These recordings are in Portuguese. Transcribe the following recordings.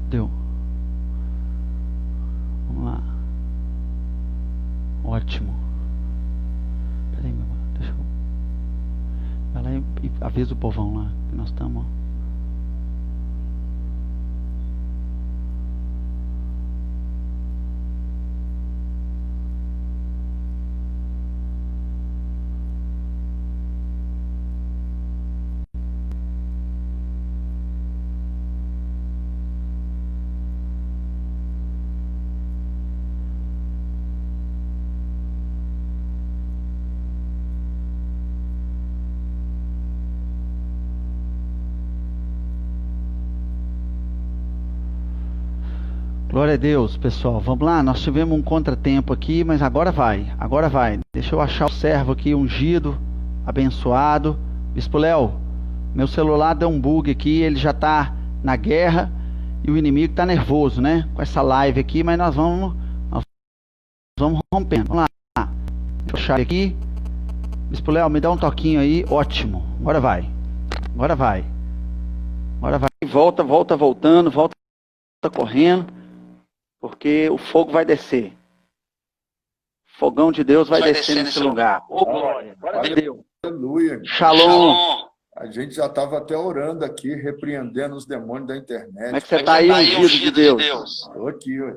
Deu. Vamos lá. Ótimo. Peraí, meu irmão. Deixa eu... Vai lá e avisa o povão lá que nós estamos. Glória a Deus, pessoal. Vamos lá, nós tivemos um contratempo aqui, mas agora vai. Agora vai. Deixa eu achar o servo aqui ungido, abençoado. Bispo Léo, meu celular deu um bug aqui, ele já está na guerra e o inimigo está nervoso, né? Com essa live aqui, mas nós vamos rompendo. Vamos lá. Deixa eu achar aqui. Bispo Léo, me dá um toquinho aí. Ótimo. Agora vai. Agora vai. Agora vai. Voltando, volta correndo. Porque o fogo vai descer. O fogão de Deus vai descer nesse lugar. Oh, glória. Glória a Deus. Aleluia. Shalom. A gente já estava até orando aqui, repreendendo os demônios da internet. Como é que você está aí, ungido de Deus? Estou aqui, ué.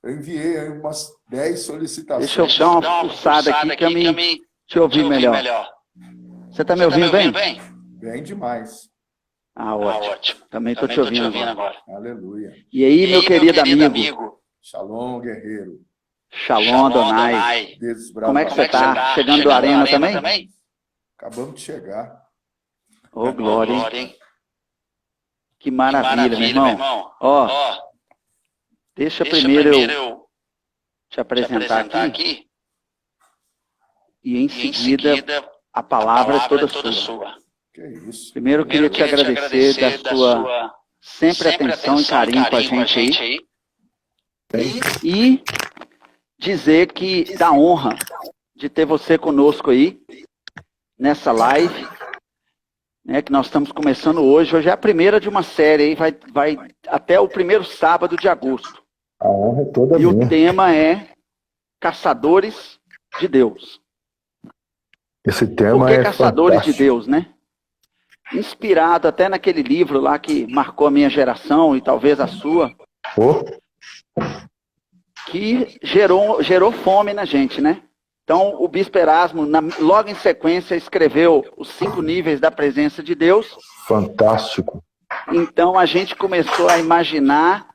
Eu enviei aí umas 10 solicitações. Deixa eu dar uma pulsada aqui que eu me te ouvir melhor. Você está me ouvindo bem? Bem demais. Ah, ótimo. Também estou te ouvindo agora. Aleluia. E aí, meu querido amigo? Shalom, guerreiro. Shalom, Adonai. Como é que você está? Chegando do Arena também? Acabamos de chegar. Ô, glória, hein? Que maravilha, meu irmão. Ó, deixa primeiro eu te apresentar aqui. E em seguida a palavra é toda sua. Que isso. Primeiro eu queria te agradecer da sua sempre atenção e carinho com a gente aí. E dizer que dá honra de ter você conosco aí, nessa live, né, que nós estamos começando hoje. Hoje é a primeira de uma série aí, vai até o primeiro sábado de agosto. A honra é toda minha. E o tema é Caçadores de Deus. Esse tema Por que é Caçadores fantástico. de Deus, né? Inspirado até naquele livro lá que marcou a minha geração e talvez a sua, que gerou fome na gente, né? Então, o Bispo Erasmo, logo em sequência, escreveu os 5 níveis da presença de Deus. Fantástico. Então, a gente começou a imaginar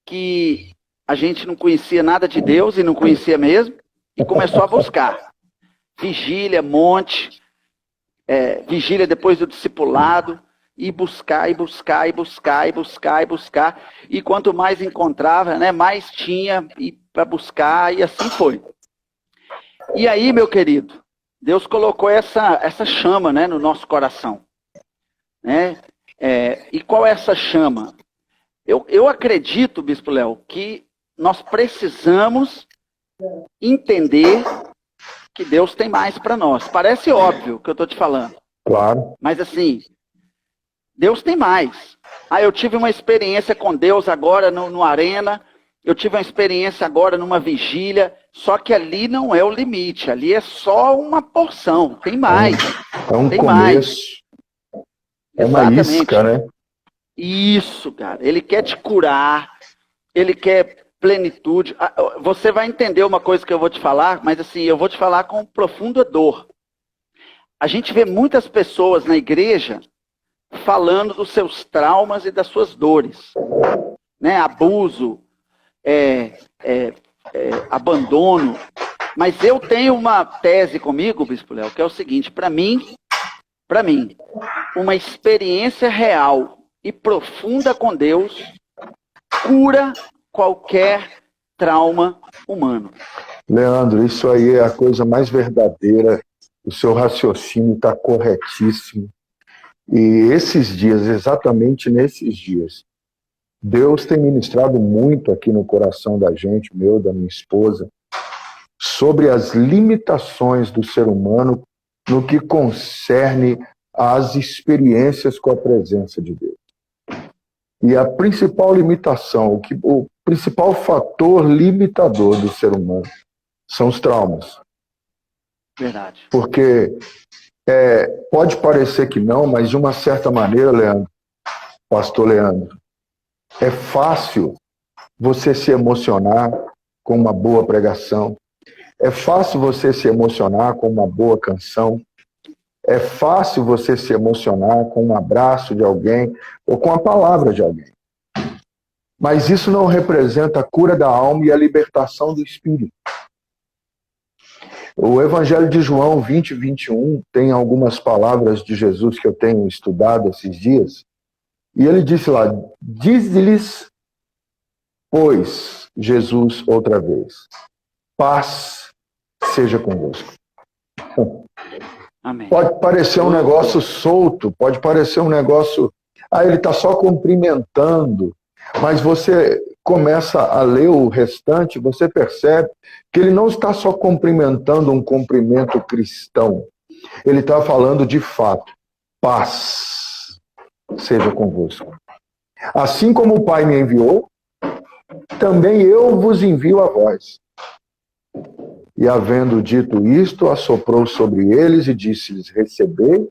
que a gente não conhecia nada de Deus, e não conhecia mesmo, e começou a buscar. Vigília, monte... vigília depois do discipulado, e buscar. E quanto mais encontrava, né, mais tinha para buscar, e assim foi. E aí, meu querido, Deus colocou essa chama, né, no nosso coração. Né? E qual é essa chama? Eu acredito, Bispo Léo, que nós precisamos entender que Deus tem mais para nós. Parece óbvio o que eu estou te falando. Claro. Mas assim, Deus tem mais. Eu tive uma experiência com Deus agora no Arena, eu tive uma experiência agora numa vigília, só que ali não é o limite, ali é só uma porção, tem mais. É um tem começo. Mais. É uma Exatamente. isca, né? Isso, cara. Ele quer te curar, ele quer plenitude. Você vai entender uma coisa que eu vou te falar, mas assim, eu vou te falar com profunda dor. A gente vê muitas pessoas na igreja falando dos seus traumas e das suas dores. Né? Abuso, abandono. Mas eu tenho uma tese comigo, Bispo Léo, que é o seguinte: para mim, uma experiência real e profunda com Deus cura qualquer trauma humano. Leandro, isso aí é a coisa mais verdadeira. O seu raciocínio está corretíssimo. E esses dias, exatamente nesses dias, Deus tem ministrado muito aqui no coração da gente, meu, da minha esposa, sobre as limitações do ser humano no que concerne às experiências com a presença de Deus. E a principal limitação, o principal fator limitador do ser humano são os traumas. Verdade. Porque pode parecer que não, mas de uma certa maneira, Leandro, pastor Leandro, é fácil você se emocionar com uma boa pregação. É fácil você se emocionar com uma boa canção. É fácil você se emocionar com um abraço de alguém ou com a palavra de alguém. Mas isso não representa a cura da alma e a libertação do espírito. O Evangelho de João 20, 21 tem algumas palavras de Jesus que eu tenho estudado esses dias. E ele disse lá, diz-lhes, pois, Jesus outra vez, paz seja convosco. Amém. Pode parecer um negócio solto, pode parecer um negócio... ele está só cumprimentando. Mas você começa a ler o restante, você percebe que ele não está só cumprimentando um cumprimento cristão. Ele está falando de fato, paz seja convosco. Assim como o Pai me enviou, também eu vos envio a vós. E havendo dito isto, assoprou sobre eles e disse-lhes, recebei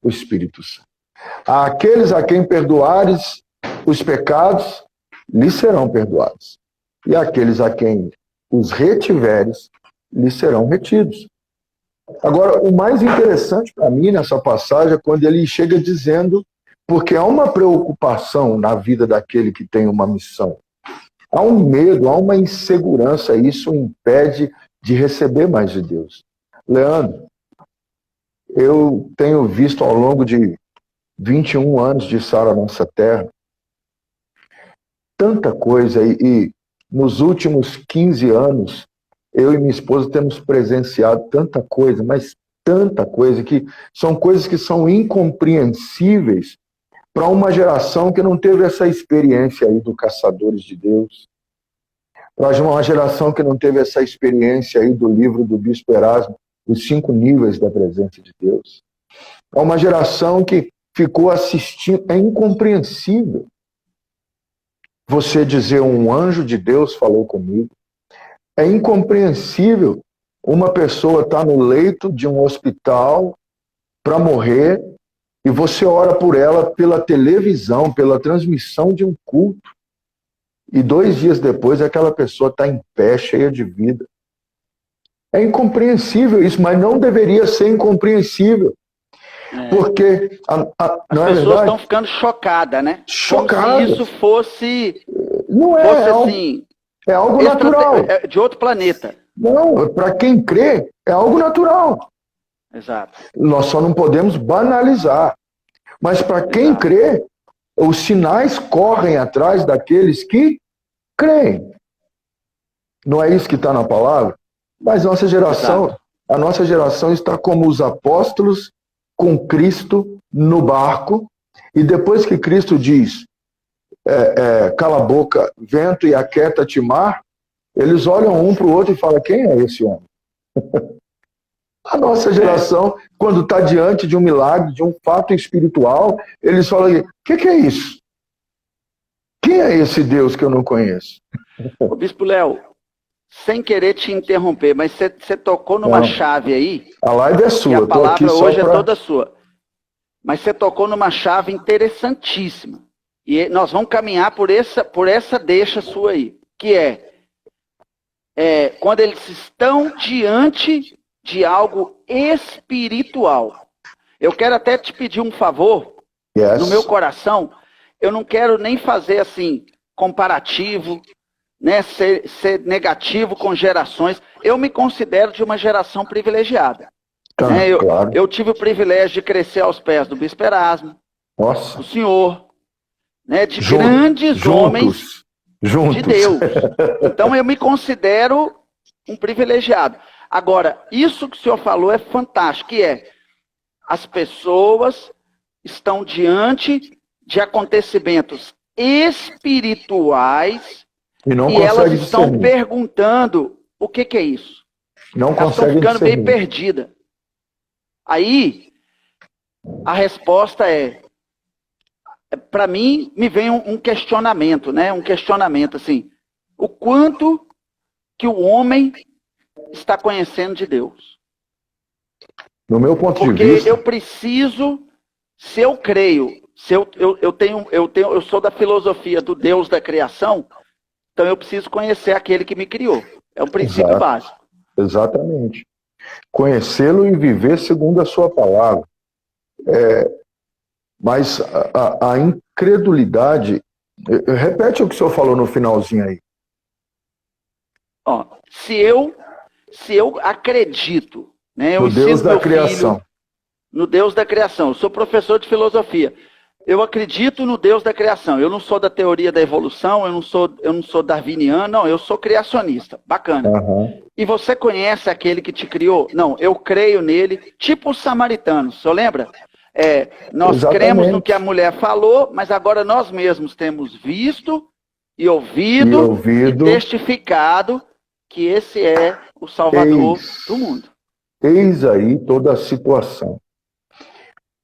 o Espírito Santo. Àqueles a quem perdoares os pecados, lhes serão perdoados. E aqueles a quem os retiveres, lhes serão retidos. Agora, o mais interessante para mim nessa passagem é quando ele chega dizendo, porque há uma preocupação na vida daquele que tem uma missão. Há um medo, há uma insegurança, e isso impede de receber mais de Deus. Leandro, eu tenho visto ao longo de 21 anos de Sara Nossa Terra, tanta coisa, e nos últimos 15 anos, eu e minha esposa temos presenciado tanta coisa, mas tanta coisa, que são coisas que são incompreensíveis para uma geração que não teve essa experiência aí do Caçadores de Deus, para uma geração que não teve essa experiência aí do livro do Bispo Erasmo, Os 5 Níveis da Presença de Deus. É uma geração que ficou assistindo, é incompreensível você dizer um anjo de Deus falou comigo. É incompreensível uma pessoa estar no leito de um hospital para morrer e você ora por ela pela televisão, pela transmissão de um culto. E 2 dias depois aquela pessoa está em pé, cheia de vida. É incompreensível isso, mas não deveria ser incompreensível. Porque as pessoas estão ficando chocadas, né? Chocadas. Como se isso fosse... Não é, fosse assim, é algo natural. De outro planeta. Não, para quem crê, é algo natural. Exato. Nós só não podemos banalizar. Mas para quem crê, os sinais correm atrás daqueles que creem. Não é isso que está na palavra? Mas nossa geração, a nossa geração está como os apóstolos com Cristo no barco, e depois que Cristo diz, cala a boca, vento, e aquieta-te mar, eles olham um para o outro e falam, quem é esse homem? A nossa geração, quando está diante de um milagre, de um fato espiritual, eles falam, o que é isso? Quem é esse Deus que eu não conheço? Ô, Bispo Léo, sem querer te interromper, mas você tocou numa chave aí. A live é sua. E a palavra hoje é toda sua. Mas você tocou numa chave interessantíssima. E nós vamos caminhar por essa deixa sua aí. Que quando eles estão diante de algo espiritual. Eu quero até te pedir um favor. No meu coração, eu não quero nem fazer assim, comparativo, né, ser negativo com gerações. Eu me considero de uma geração privilegiada. Né? Eu tive o privilégio de crescer aos pés do Bispo Erasmo, do senhor, né, de grandes homens de Deus. Então eu me considero um privilegiado. Agora, isso que o senhor falou é fantástico, que as pessoas estão diante de acontecimentos espirituais e elas estão perguntando o que é isso. Elas estão ficando bem perdidas. Aí, a resposta para mim, me vem um questionamento, né? Um questionamento, assim, o quanto que o homem está conhecendo de Deus. No meu ponto de Porque vista... eu preciso, se eu creio, se eu sou da filosofia do Deus da criação, então eu preciso conhecer aquele que me criou. É um princípio Exato, básico. exatamente. Conhecê-lo e viver segundo a sua palavra. Mas a incredulidade... Repete o que o senhor falou no finalzinho aí. Ó, se eu acredito, né, eu No Deus ensino da meu criação. filho no Deus da criação. Eu sou professor de filosofia. Eu acredito no Deus da criação. Eu não sou da teoria da evolução, eu não sou darwiniano, não, eu sou criacionista. Bacana. Uhum. E você conhece aquele que te criou? Não, eu creio nele, tipo os samaritanos. O senhor lembra? Nós cremos no que a mulher falou, mas agora nós mesmos temos visto e ouvido e testificado que esse é o Salvador do mundo. Eis aí toda a situação.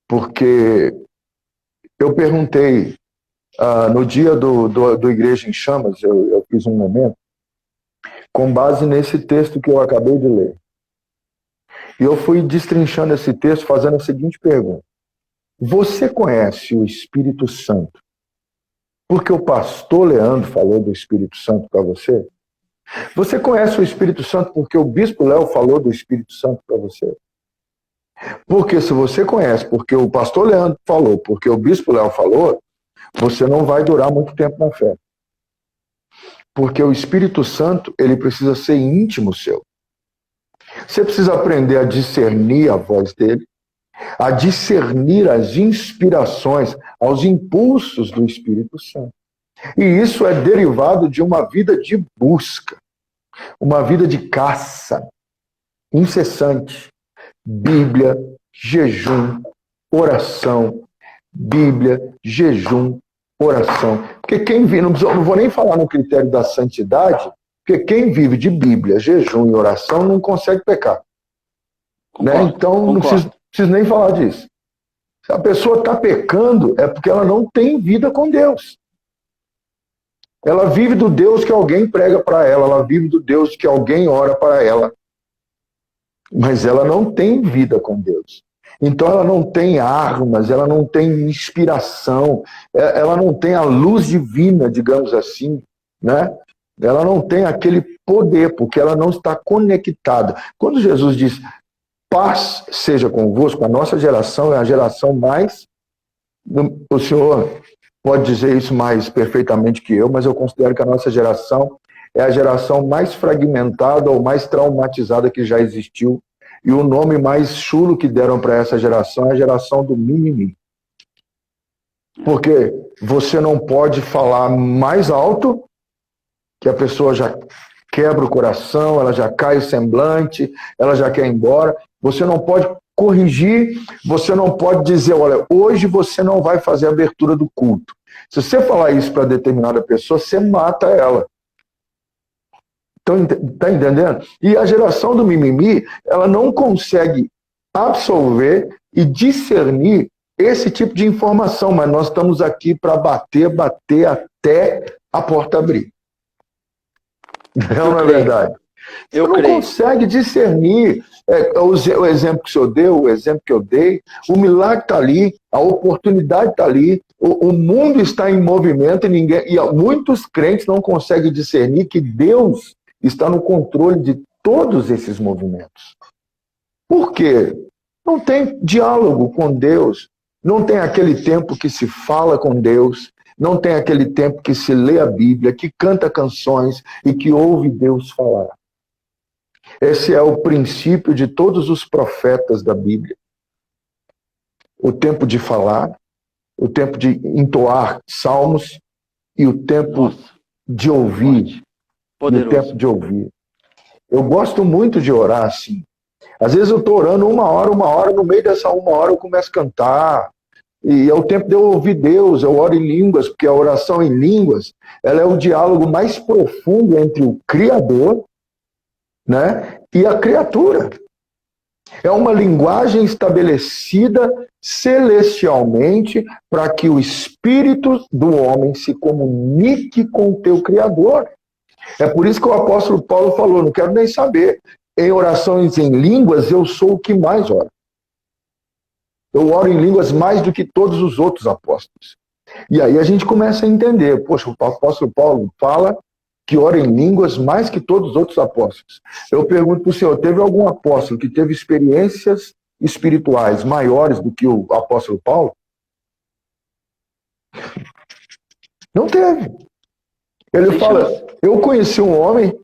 Porque eu perguntei, no dia do Igreja em Chamas, eu fiz um momento, com base nesse texto que eu acabei de ler. E eu fui destrinchando esse texto, fazendo a seguinte pergunta. Você conhece o Espírito Santo porque o pastor Leandro falou do Espírito Santo para você? Você conhece o Espírito Santo porque o bispo Léo falou do Espírito Santo para você? Porque se você conhece porque o pastor Leandro falou, porque o bispo Léo falou, você não vai durar muito tempo na fé. Porque o Espírito Santo, ele precisa ser íntimo seu. Você precisa aprender a discernir a voz dele, a discernir as inspirações, aos impulsos do Espírito Santo. E isso é derivado de uma vida de busca, uma vida de caça incessante. Bíblia, jejum, oração. Bíblia, jejum, oração. Porque quem vive, não vou nem falar no critério da santidade, porque quem vive de Bíblia, jejum e oração não consegue pecar. Concordo, né? Então, concordo. não preciso nem falar disso. Se a pessoa está pecando, é porque ela não tem vida com Deus. Ela vive do Deus que alguém prega para ela, ela vive do Deus que alguém ora para ela. Mas ela não tem vida com Deus. Então ela não tem armas, ela não tem inspiração, ela não tem a luz divina, digamos assim, né? Ela não tem aquele poder, porque ela não está conectada. Quando Jesus diz, paz seja convosco, a nossa geração é a geração mais... O senhor pode dizer isso mais perfeitamente que eu, mas eu considero que a nossa geração é a geração mais fragmentada ou mais traumatizada que já existiu. E o nome mais chulo que deram para essa geração é a geração do mimimi. Porque você não pode falar mais alto, que a pessoa já quebra o coração, ela já cai o semblante, ela já quer ir embora. Você não pode corrigir, você não pode dizer, olha, hoje você não vai fazer a abertura do culto. Se você falar isso para determinada pessoa, você mata ela. Então, tá entendendo? E a geração do mimimi, ela não consegue absorver e discernir esse tipo de informação, mas nós estamos aqui para bater até a porta abrir. Não é verdade? Você não consegue discernir o exemplo que o senhor deu, o exemplo que eu dei, o milagre está ali, a oportunidade está ali, o mundo está em movimento e muitos crentes não conseguem discernir que Deus está no controle de todos esses movimentos. Por quê? Não tem diálogo com Deus, não tem aquele tempo que se fala com Deus, não tem aquele tempo que se lê a Bíblia, que canta canções e que ouve Deus falar. Esse é o princípio de todos os profetas da Bíblia. O tempo de falar, o tempo de entoar salmos e o tempo de ouvir. No tempo de ouvir. Eu gosto muito de orar assim. Às vezes eu estou orando uma hora, no meio dessa uma hora eu começo a cantar. E é o tempo de eu ouvir Deus, eu oro em línguas, porque a oração em línguas, ela é o diálogo mais profundo entre o Criador, né, e a criatura. É uma linguagem estabelecida celestialmente para que o espírito do homem se comunique com o teu Criador. É por isso que o apóstolo Paulo falou, não quero nem saber. Em orações em línguas, eu sou o que mais ora. Eu oro em línguas mais do que todos os outros apóstolos. E aí a gente começa a entender, poxa, o apóstolo Paulo fala que ora em línguas mais que todos os outros apóstolos. Eu pergunto para o senhor, teve algum apóstolo que teve experiências espirituais maiores do que o apóstolo Paulo? Não teve. Ele fala, eu conheci um homem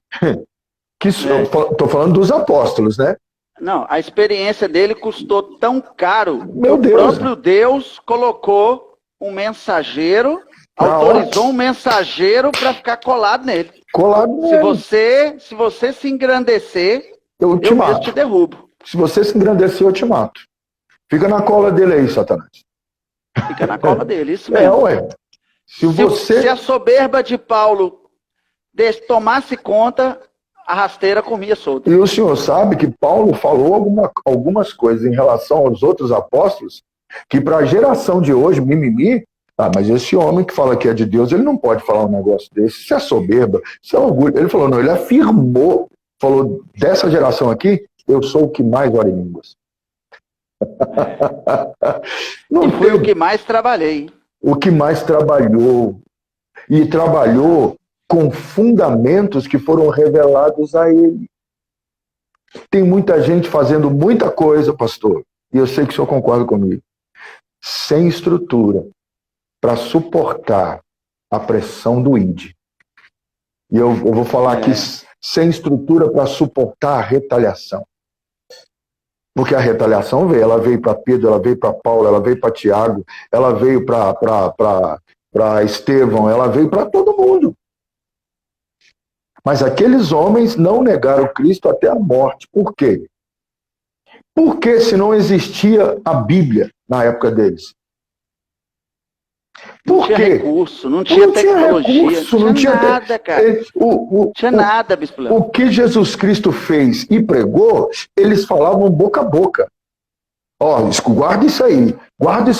que, estou falando dos apóstolos, né? Não, a experiência dele custou tão caro que o próprio Deus colocou um mensageiro, autorizou um mensageiro para ficar colado nele. Se você se engrandecer, eu mesmo te derrubo. Se você se engrandecer, eu te mato. Fica na cola dele aí, Satanás. Fica na cola dele, isso mesmo. Se a soberba de Paulo tomasse conta, a rasteira comia solta. E o senhor sabe que Paulo falou algumas coisas em relação aos outros apóstolos, que para a geração de hoje, mimimi, mas esse homem que fala que é de Deus, ele não pode falar um negócio desse, isso é soberba, isso é orgulho. Ele falou, não, ele afirmou, falou, dessa geração aqui, eu sou o que mais ora em línguas. E foi o que mais trabalhei. O que mais trabalhou. E trabalhou com fundamentos que foram revelados a ele. Tem muita gente fazendo muita coisa, pastor, e eu sei que o senhor concorda comigo, sem estrutura para suportar a pressão do ID. E eu vou falar aqui, sem estrutura para suportar a retaliação. Porque a retaliação veio, ela veio para Pedro, ela veio para Paulo, ela veio para Tiago, ela veio para Estevão, ela veio para todo mundo. Mas aqueles homens não negaram Cristo até a morte. Por quê? Porque se não existia a Bíblia na época deles. Não tinha recurso, não tinha tecnologia, não tinha nada, cara. Não tinha nada, Bispo Léo. O que Jesus Cristo fez e pregou, eles falavam boca a boca. Ó, guarda isso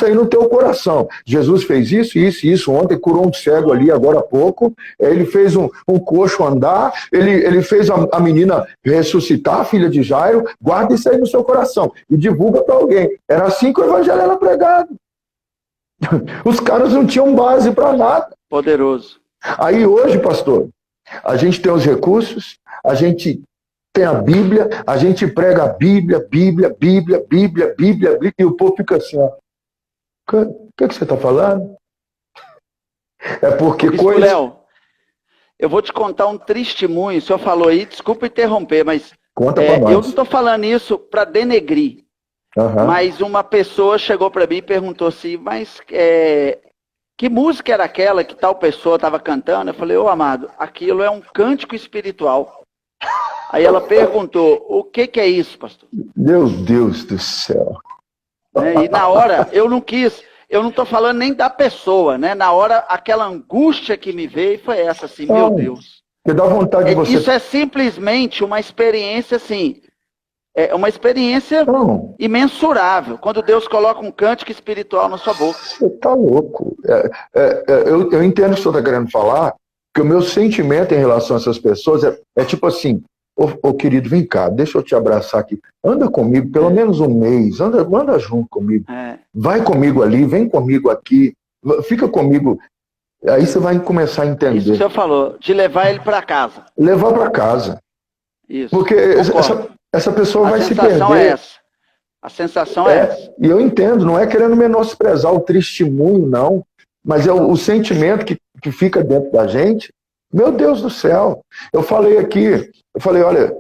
aí no teu coração. Jesus fez isso, isso, isso. Ontem curou um cego ali, agora há pouco. Ele fez um coxo andar. Ele fez a menina ressuscitar, a filha de Jairo. Guarda isso aí no seu coração e divulga para alguém. Era assim que o evangelho era pregado. Os caras não tinham base para nada. Poderoso. Aí hoje, pastor, a gente tem os recursos, a gente tem a Bíblia, a gente prega a Bíblia, e o povo fica assim, ó. O que você está falando? É porque Bispo Léo, eu vou te contar um testemunho. O senhor falou aí, desculpa interromper, mas conta pra nós. Eu não estou falando isso para denegrir. Mas uma pessoa chegou para mim e perguntou assim, mas que música era aquela que tal pessoa estava cantando? Eu falei, amado, aquilo é um cântico espiritual. Aí ela perguntou, o que é isso, pastor? Meu Deus do céu. E na hora, eu não estou falando nem da pessoa, né? Na hora, aquela angústia que me veio foi essa, assim, meu Deus. Que dá vontade de você... Isso é simplesmente uma experiência, assim, uma experiência imensurável, quando Deus coloca um cântico espiritual na sua boca. Você tá louco. Eu entendo o que o senhor está querendo falar, que o meu sentimento em relação a essas pessoas é tipo assim, ô querido, vem cá, deixa eu te abraçar aqui. Anda comigo pelo menos um mês, anda junto comigo. Vai comigo ali, vem comigo aqui, fica comigo. Aí você vai começar a entender. Isso que o senhor falou, de levar ele para casa. Levar para casa. Isso. Porque essa pessoa vai se perder. A sensação é essa. E eu entendo, não é querendo menosprezar o testemunho, não. Mas é o sentimento que fica dentro da gente. Meu Deus do céu. Eu falei, olha,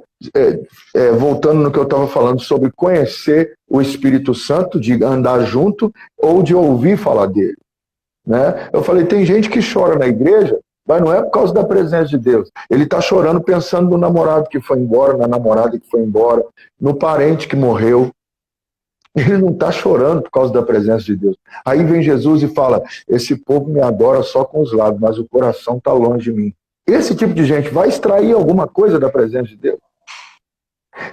voltando no que eu estava falando sobre conhecer o Espírito Santo, de andar junto ou de ouvir falar dele. Né? Eu falei, tem gente que chora na igreja, mas não é por causa da presença de Deus. Ele está chorando pensando no namorado que foi embora, na namorada que foi embora, no parente que morreu. Ele não está chorando por causa da presença de Deus. Aí vem Jesus e fala, esse povo me adora só com os lábios, mas o coração está longe de mim. Esse tipo de gente vai extrair alguma coisa da presença de Deus?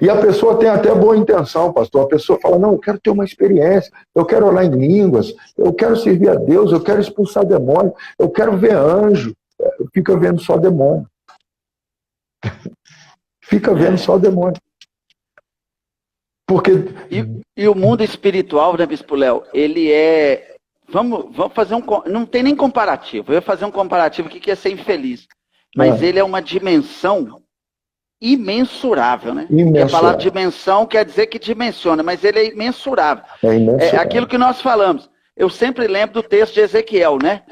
E a pessoa tem até boa intenção, pastor. A pessoa fala, não, eu quero ter uma experiência, eu quero orar em línguas, eu quero servir a Deus, eu quero expulsar demônio, eu quero ver anjo. Fica vendo só demônio. Fica vendo só demônio. Porque... E o mundo espiritual, né, Bispo Léo, ele é... Vamos fazer não tem nem comparativo. Eu ia fazer um comparativo aqui que ia ser infeliz. Mas ele é uma dimensão imensurável, né? Imensurável. E a palavra dimensão quer dizer que dimensiona, mas ele é imensurável. É imensurável. É aquilo que nós falamos. Eu sempre lembro do texto de Ezequiel, né?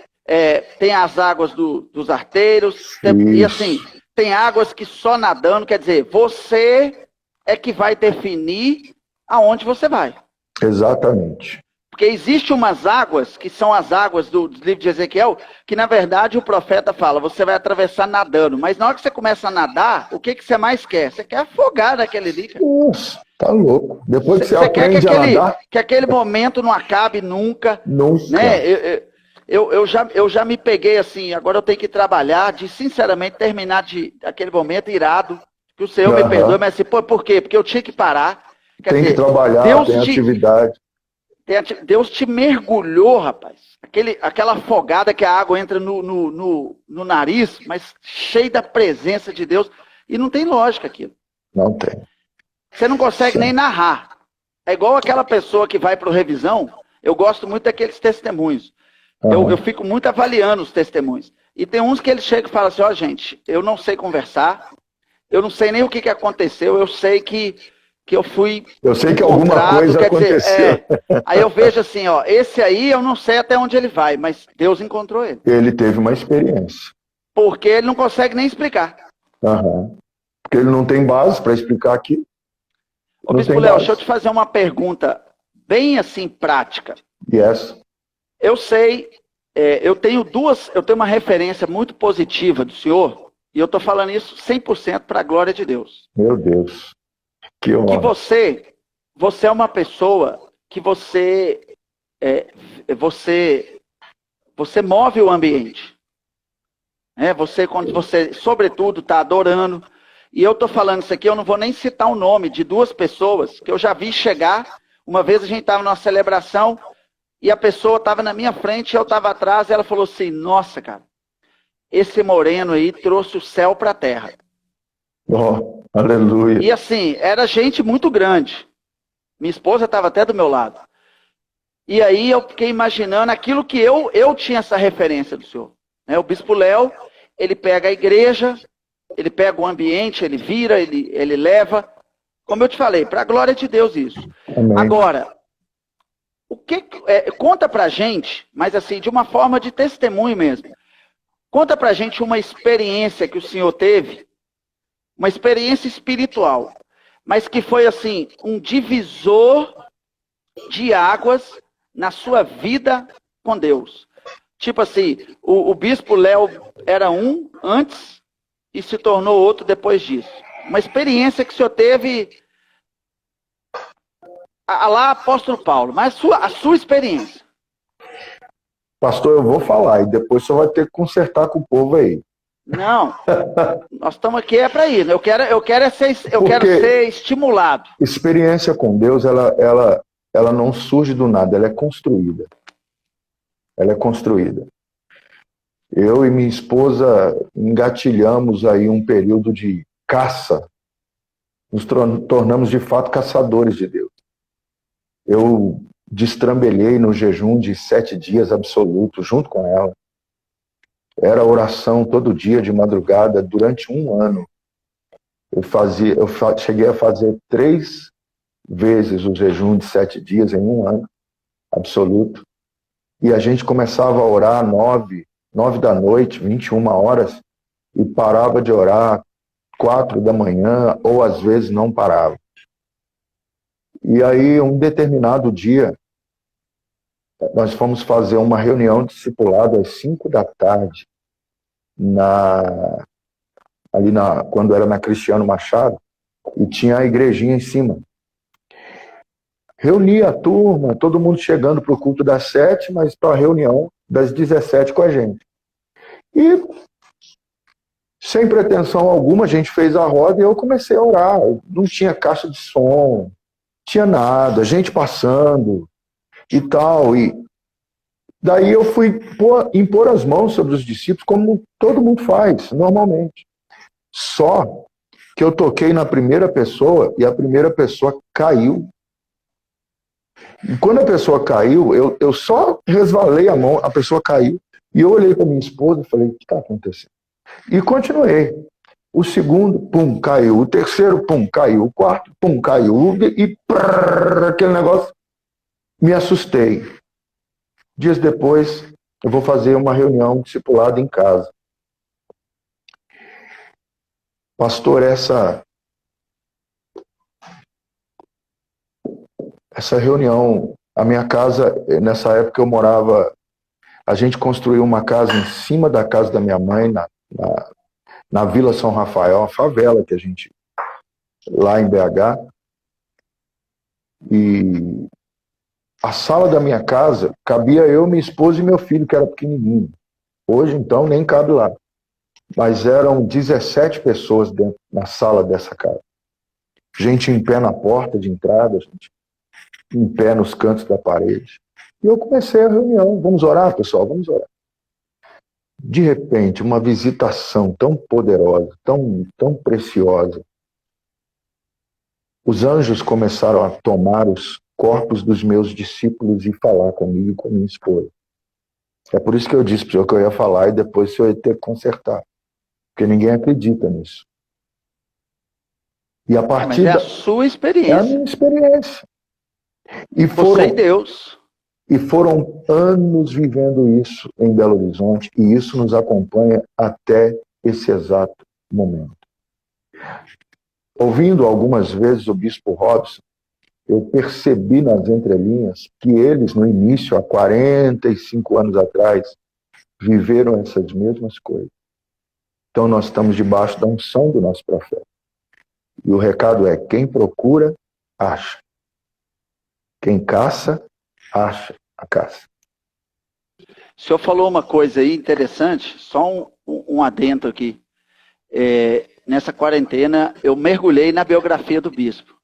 Tem as águas dos arteiros, e assim, tem águas que só nadando, quer dizer, você é que vai definir aonde você vai. Exatamente. Porque existem umas águas, que são as águas do livro de Ezequiel, que na verdade o profeta fala, você vai atravessar nadando. Mas na hora que você começa a nadar, o que você mais quer? Você quer afogar naquele ali. Nossa, tá louco. Depois que você aprende quer a nadar... que aquele momento não acabe nunca. Nunca. Né? Eu já me peguei assim, agora eu tenho que trabalhar, de sinceramente terminar aquele momento irado, que o Senhor me perdoe, mas assim, por quê? Porque eu tinha que parar. Tem que trabalhar, tem atividade. Deus te mergulhou, rapaz. Aquela afogada que a água entra no nariz, mas cheio da presença de Deus. E não tem lógica aquilo. Não tem. Você não consegue nem narrar. É igual aquela pessoa que vai para o revisão. Eu gosto muito daqueles testemunhos. Eu fico muito avaliando os testemunhos. E tem uns que eles chegam e falam assim, ó, gente, eu não sei conversar. Eu não sei nem o que aconteceu. Eu sei que eu fui... Eu sei que alguma coisa aconteceu. Aí eu vejo assim, ó, esse aí eu não sei até onde ele vai, mas Deus encontrou ele. Ele teve uma experiência. Porque ele não consegue nem explicar. Porque ele não tem base para explicar aqui. Ô, Bispo Léo, deixa eu te fazer uma pergunta bem assim, prática. Yes. Eu sei, eu tenho uma referência muito positiva do senhor, e eu estou falando isso 100% para a glória de Deus. Meu Deus. Que você é uma pessoa que você move o ambiente. Quando você, sobretudo, está adorando. E eu estou falando isso aqui, eu não vou nem citar o nome de duas pessoas que eu já vi chegar. Uma vez a gente estava numa celebração e a pessoa estava na minha frente, eu estava atrás, e ela falou assim, nossa, cara, esse moreno aí trouxe o céu para a terra. Oh, aleluia. E assim, era gente muito grande. Minha esposa estava até do meu lado. E aí eu fiquei imaginando aquilo que eu tinha essa referência do senhor. O Bispo Léo, ele pega a igreja, ele pega o ambiente, ele vira, ele leva. Como eu te falei, para a glória de Deus isso. Amém. Agora, conta pra gente, mas assim, de uma forma de testemunho mesmo. Conta pra gente uma experiência que o senhor teve, uma experiência espiritual, mas que foi assim, um divisor de águas na sua vida com Deus. Tipo assim, o Bispo Léo era um antes e se tornou outro depois disso. Uma experiência que o senhor teve, lá apóstolo Paulo, mas a sua experiência. Pastor, eu vou falar e depois o senhor vai ter que consertar com o povo aí. Não, nós estamos aqui para ir. Eu quero ser estimulado. Experiência com Deus, ela não surge do nada, ela é construída. Ela é construída. Eu e minha esposa engatilhamos aí um período de caça. Nos tornamos de fato caçadores de Deus. Eu destrambelhei no jejum de 7 dias absoluto junto com ela. Era oração todo dia de madrugada durante 1 ano. Eu cheguei a fazer 3 vezes o jejum de 7 dias em 1 ano absoluto. E a gente começava a orar 9 da noite, 21 horas, e parava de orar 4 da manhã, ou às vezes não parava. E aí, um determinado dia, nós fomos fazer uma reunião discipulada às 5 da tarde, quando era na Cristiano Machado, e tinha a igrejinha em cima. Reuni a turma, todo mundo chegando para o culto das 7, mas para a reunião das 17 com a gente. E Sem pretensão alguma, a gente fez a roda e eu comecei a orar. Não tinha caixa de som, tinha nada, gente passando e tal. E daí eu fui impor as mãos sobre os discípulos, como todo mundo faz, normalmente. Só que eu toquei na primeira pessoa e a primeira pessoa caiu. E quando a pessoa caiu, eu só resvalei a mão, a pessoa caiu. E eu olhei para minha esposa e falei, o que está acontecendo? E continuei. O segundo, pum, caiu. O terceiro, pum, caiu. O quarto, pum, caiu. E aquele negócio, me assustei. Dias depois, eu vou fazer uma reunião discipulada em casa. Pastor, essa reunião, a minha casa, nessa época eu morava, a gente construiu uma casa em cima da casa da minha mãe, na Vila São Rafael, uma favela que a gente, lá em BH, e a sala da minha casa cabia eu, minha esposa e meu filho, que era pequenininho. Hoje, então, nem cabe lá. Mas eram 17 pessoas dentro, na sala dessa casa. Gente em pé na porta de entrada, gente em pé nos cantos da parede. E eu comecei a reunião. Vamos orar, pessoal? Vamos orar. De repente, uma visitação tão poderosa, tão preciosa. Os anjos começaram a tomar os corpos dos meus discípulos e falar comigo e com minha esposa. É por isso que eu disse para o senhor que eu ia falar e depois o senhor ia ter que consertar. Porque ninguém acredita nisso. E a partir Mas é a sua experiência. É a minha experiência. E Você e Deus. E foram anos vivendo isso em Belo Horizonte, e isso nos acompanha até esse exato momento. Ouvindo algumas vezes o bispo Robson, eu percebi nas entrelinhas que eles, no início, há 45 anos atrás, viveram essas mesmas coisas. Então nós estamos debaixo da unção do nosso profeta. E o recado é, quem procura, acha. Quem caça, acha a caça. O senhor falou uma coisa aí interessante, só um adendo aqui. Nessa quarentena, eu mergulhei na biografia do bispo.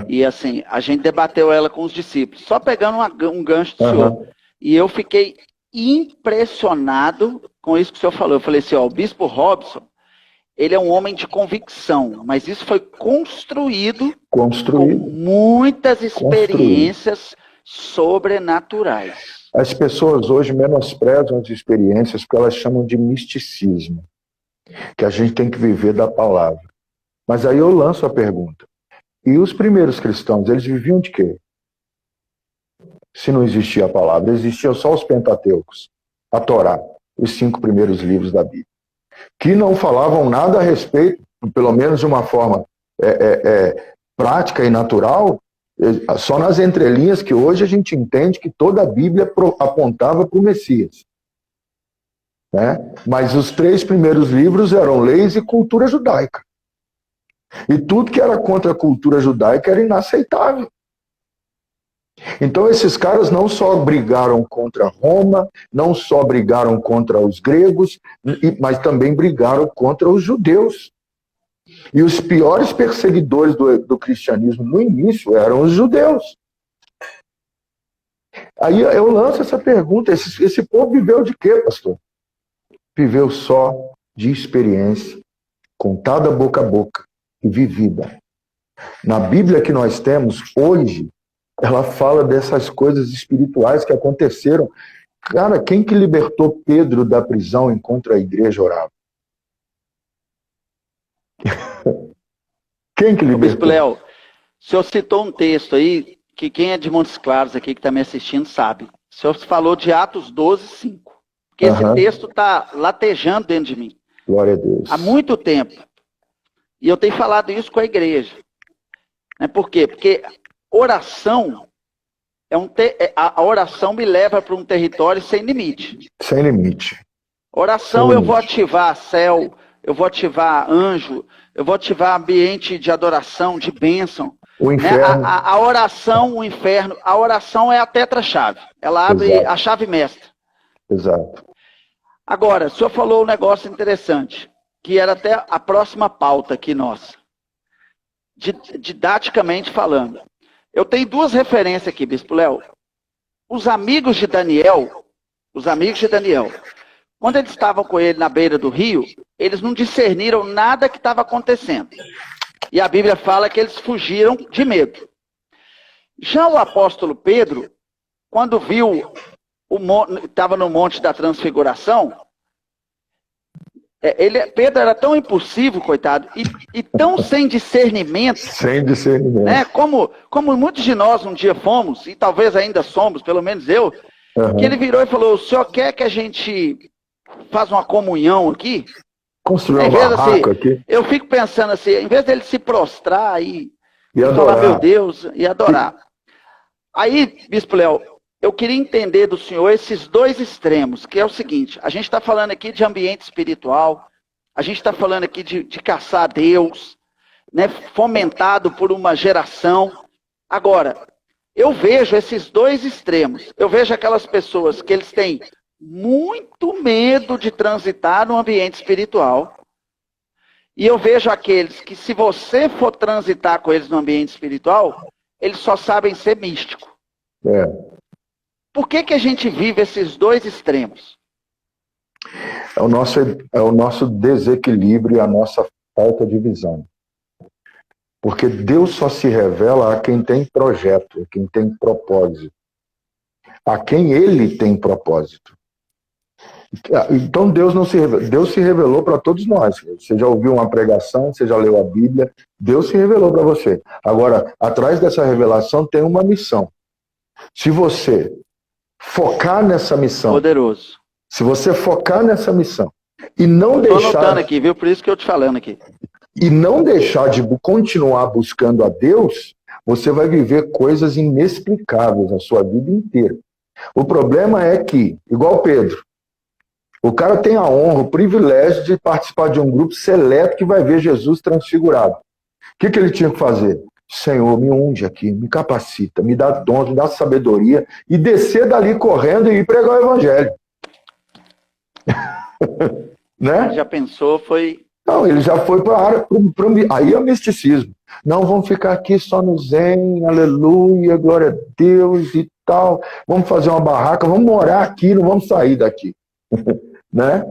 E assim, a gente debateu ela com os discípulos, só pegando um gancho do senhor. E eu fiquei impressionado com isso que o senhor falou. Eu falei assim, o bispo Robson, ele é um homem de convicção, mas isso foi construído. Com muitas experiências sobrenaturais. As pessoas hoje menosprezam as experiências porque elas chamam de misticismo, que a gente tem que viver da palavra. Mas aí eu lanço a pergunta. E os primeiros cristãos, eles viviam de quê? Se não existia a palavra, existiam só os Pentateucos, a Torá, os 5 primeiros livros da Bíblia, que não falavam nada a respeito, pelo menos de uma forma prática e natural, só nas entrelinhas que hoje a gente entende que toda a Bíblia apontava para o Messias. Né? Mas os 3 primeiros livros eram leis e cultura judaica. E tudo que era contra a cultura judaica era inaceitável. Então esses caras não só brigaram contra Roma, não só brigaram contra os gregos, mas também brigaram contra os judeus. E os piores perseguidores do cristianismo no início eram os judeus. Aí eu lanço essa pergunta, esse povo viveu de quê, pastor? Viveu só de experiência, contada boca a boca e vivida. Na Bíblia que nós temos hoje, ela fala dessas coisas espirituais que aconteceram. Cara, quem que libertou Pedro da prisão enquanto a igreja orava? Quem que libertou? Bispo Léo, o senhor citou um texto aí, que quem é de Montes Claros aqui, que está me assistindo, sabe. O senhor falou de Atos 12, 5. Porque esse texto está latejando dentro de mim. Glória a Deus. Há muito tempo. E eu tenho falado isso com a igreja. Por quê? Porque oração, a oração me leva para um território sem limite. Sem limite. Oração, eu vou ativar céu, eu vou ativar anjo, eu vou ativar ambiente de adoração, de bênção. O inferno. A oração, o inferno, a oração é a tetra-chave. Ela abre a chave mestra. Exato. Agora, o senhor falou um negócio interessante. que era até a próxima pauta aqui nossa, didaticamente falando. Eu tenho duas referências aqui, Bispo Léo. Os amigos de Daniel, quando eles estavam com ele na beira do rio, eles não discerniram nada que estava acontecendo. E a Bíblia fala que eles fugiram de medo. Já o apóstolo Pedro, quando viu, estava no Monte da Transfiguração, Pedro era tão impulsivo, coitado, e tão sem discernimento. Sem discernimento. Né, como muitos de nós um dia fomos, e talvez ainda somos, pelo menos eu, que ele virou e falou, o senhor quer que a gente faça uma comunhão aqui? Construir uma barraca aqui. Eu fico pensando assim, em vez dele se prostrar e adorar. Falar, meu Deus, e adorar. Aí, Bispo Léo, eu queria entender do senhor esses dois extremos, que é o seguinte, a gente está falando aqui de ambiente espiritual, a gente está falando aqui de caçar Deus, né, fomentado por uma geração. Agora, eu vejo esses dois extremos. Eu vejo aquelas pessoas que eles têm muito medo de transitar no ambiente espiritual. E eu vejo aqueles que, se você for transitar com eles no ambiente espiritual, eles só sabem ser místico. Por que a gente vive esses dois extremos? É o nosso desequilíbrio e a nossa falta de visão. Porque Deus só se revela a quem tem projeto, a quem tem propósito. A quem Ele tem propósito. Então Deus se revelou para todos nós. Você já ouviu uma pregação, você já leu a Bíblia, Deus se revelou para você. Agora, atrás dessa revelação tem uma missão. Se você focar nessa missão... Poderoso. Se você focar nessa missão e não deixar... Estou anotando aqui, viu? Por isso que eu te falando aqui. E não deixar de continuar buscando a Deus, você vai viver coisas inexplicáveis a sua vida inteira. O problema é que, igual Pedro, o cara tem a honra, o privilégio de participar de um grupo seleto que vai ver Jesus transfigurado. O que ele tinha que fazer? Senhor, me unge aqui, me capacita, me dá dons, me dá sabedoria, e descer dali correndo e ir pregar o evangelho. Né? Já pensou, foi... Não, ele já foi para a área, aí é o misticismo. Não, vamos ficar aqui só no zen, aleluia, glória a Deus e tal. Vamos fazer uma barraca, vamos morar aqui, não vamos sair daqui. Né?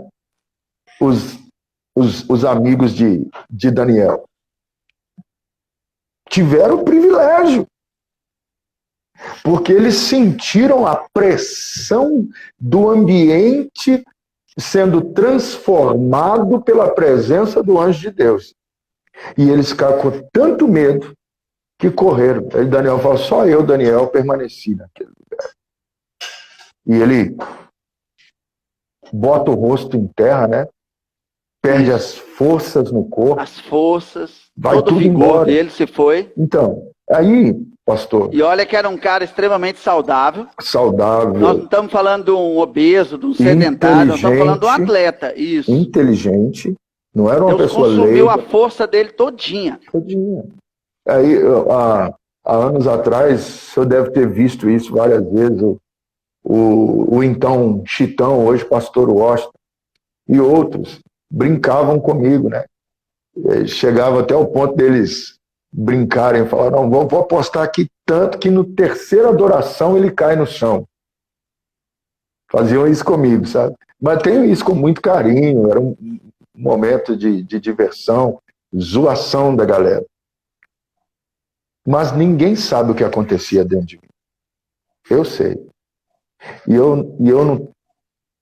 Os amigos de Daniel tiveram o privilégio, porque eles sentiram a pressão do ambiente sendo transformado pela presença do anjo de Deus. E eles ficaram com tanto medo que correram. Aí Daniel falou, só eu, Daniel, permaneci naquele lugar. E ele bota o rosto em terra, né? Perde as forças no corpo. As forças, vai todo o vigor dele se foi. Então, aí, pastor... E olha que era um cara extremamente saudável. Saudável. Nós não estamos falando de um obeso, de um sedentário, nós estamos falando de um atleta. Isso. Inteligente. Não era uma Deus pessoa leiga. consumiu a força dele todinha. Todinha. Aí, há anos atrás, o senhor deve ter visto isso várias vezes, o então Chitão, hoje pastor Washington, e outros, brincavam comigo, né? Chegava até o ponto deles brincarem, falaram, não, vou apostar aqui tanto que no terceira adoração ele cai no chão. Faziam isso comigo, sabe? Mas tenho isso com muito carinho, era um momento de diversão, zoação da galera. Mas ninguém sabe o que acontecia dentro de mim. Eu sei. E eu não,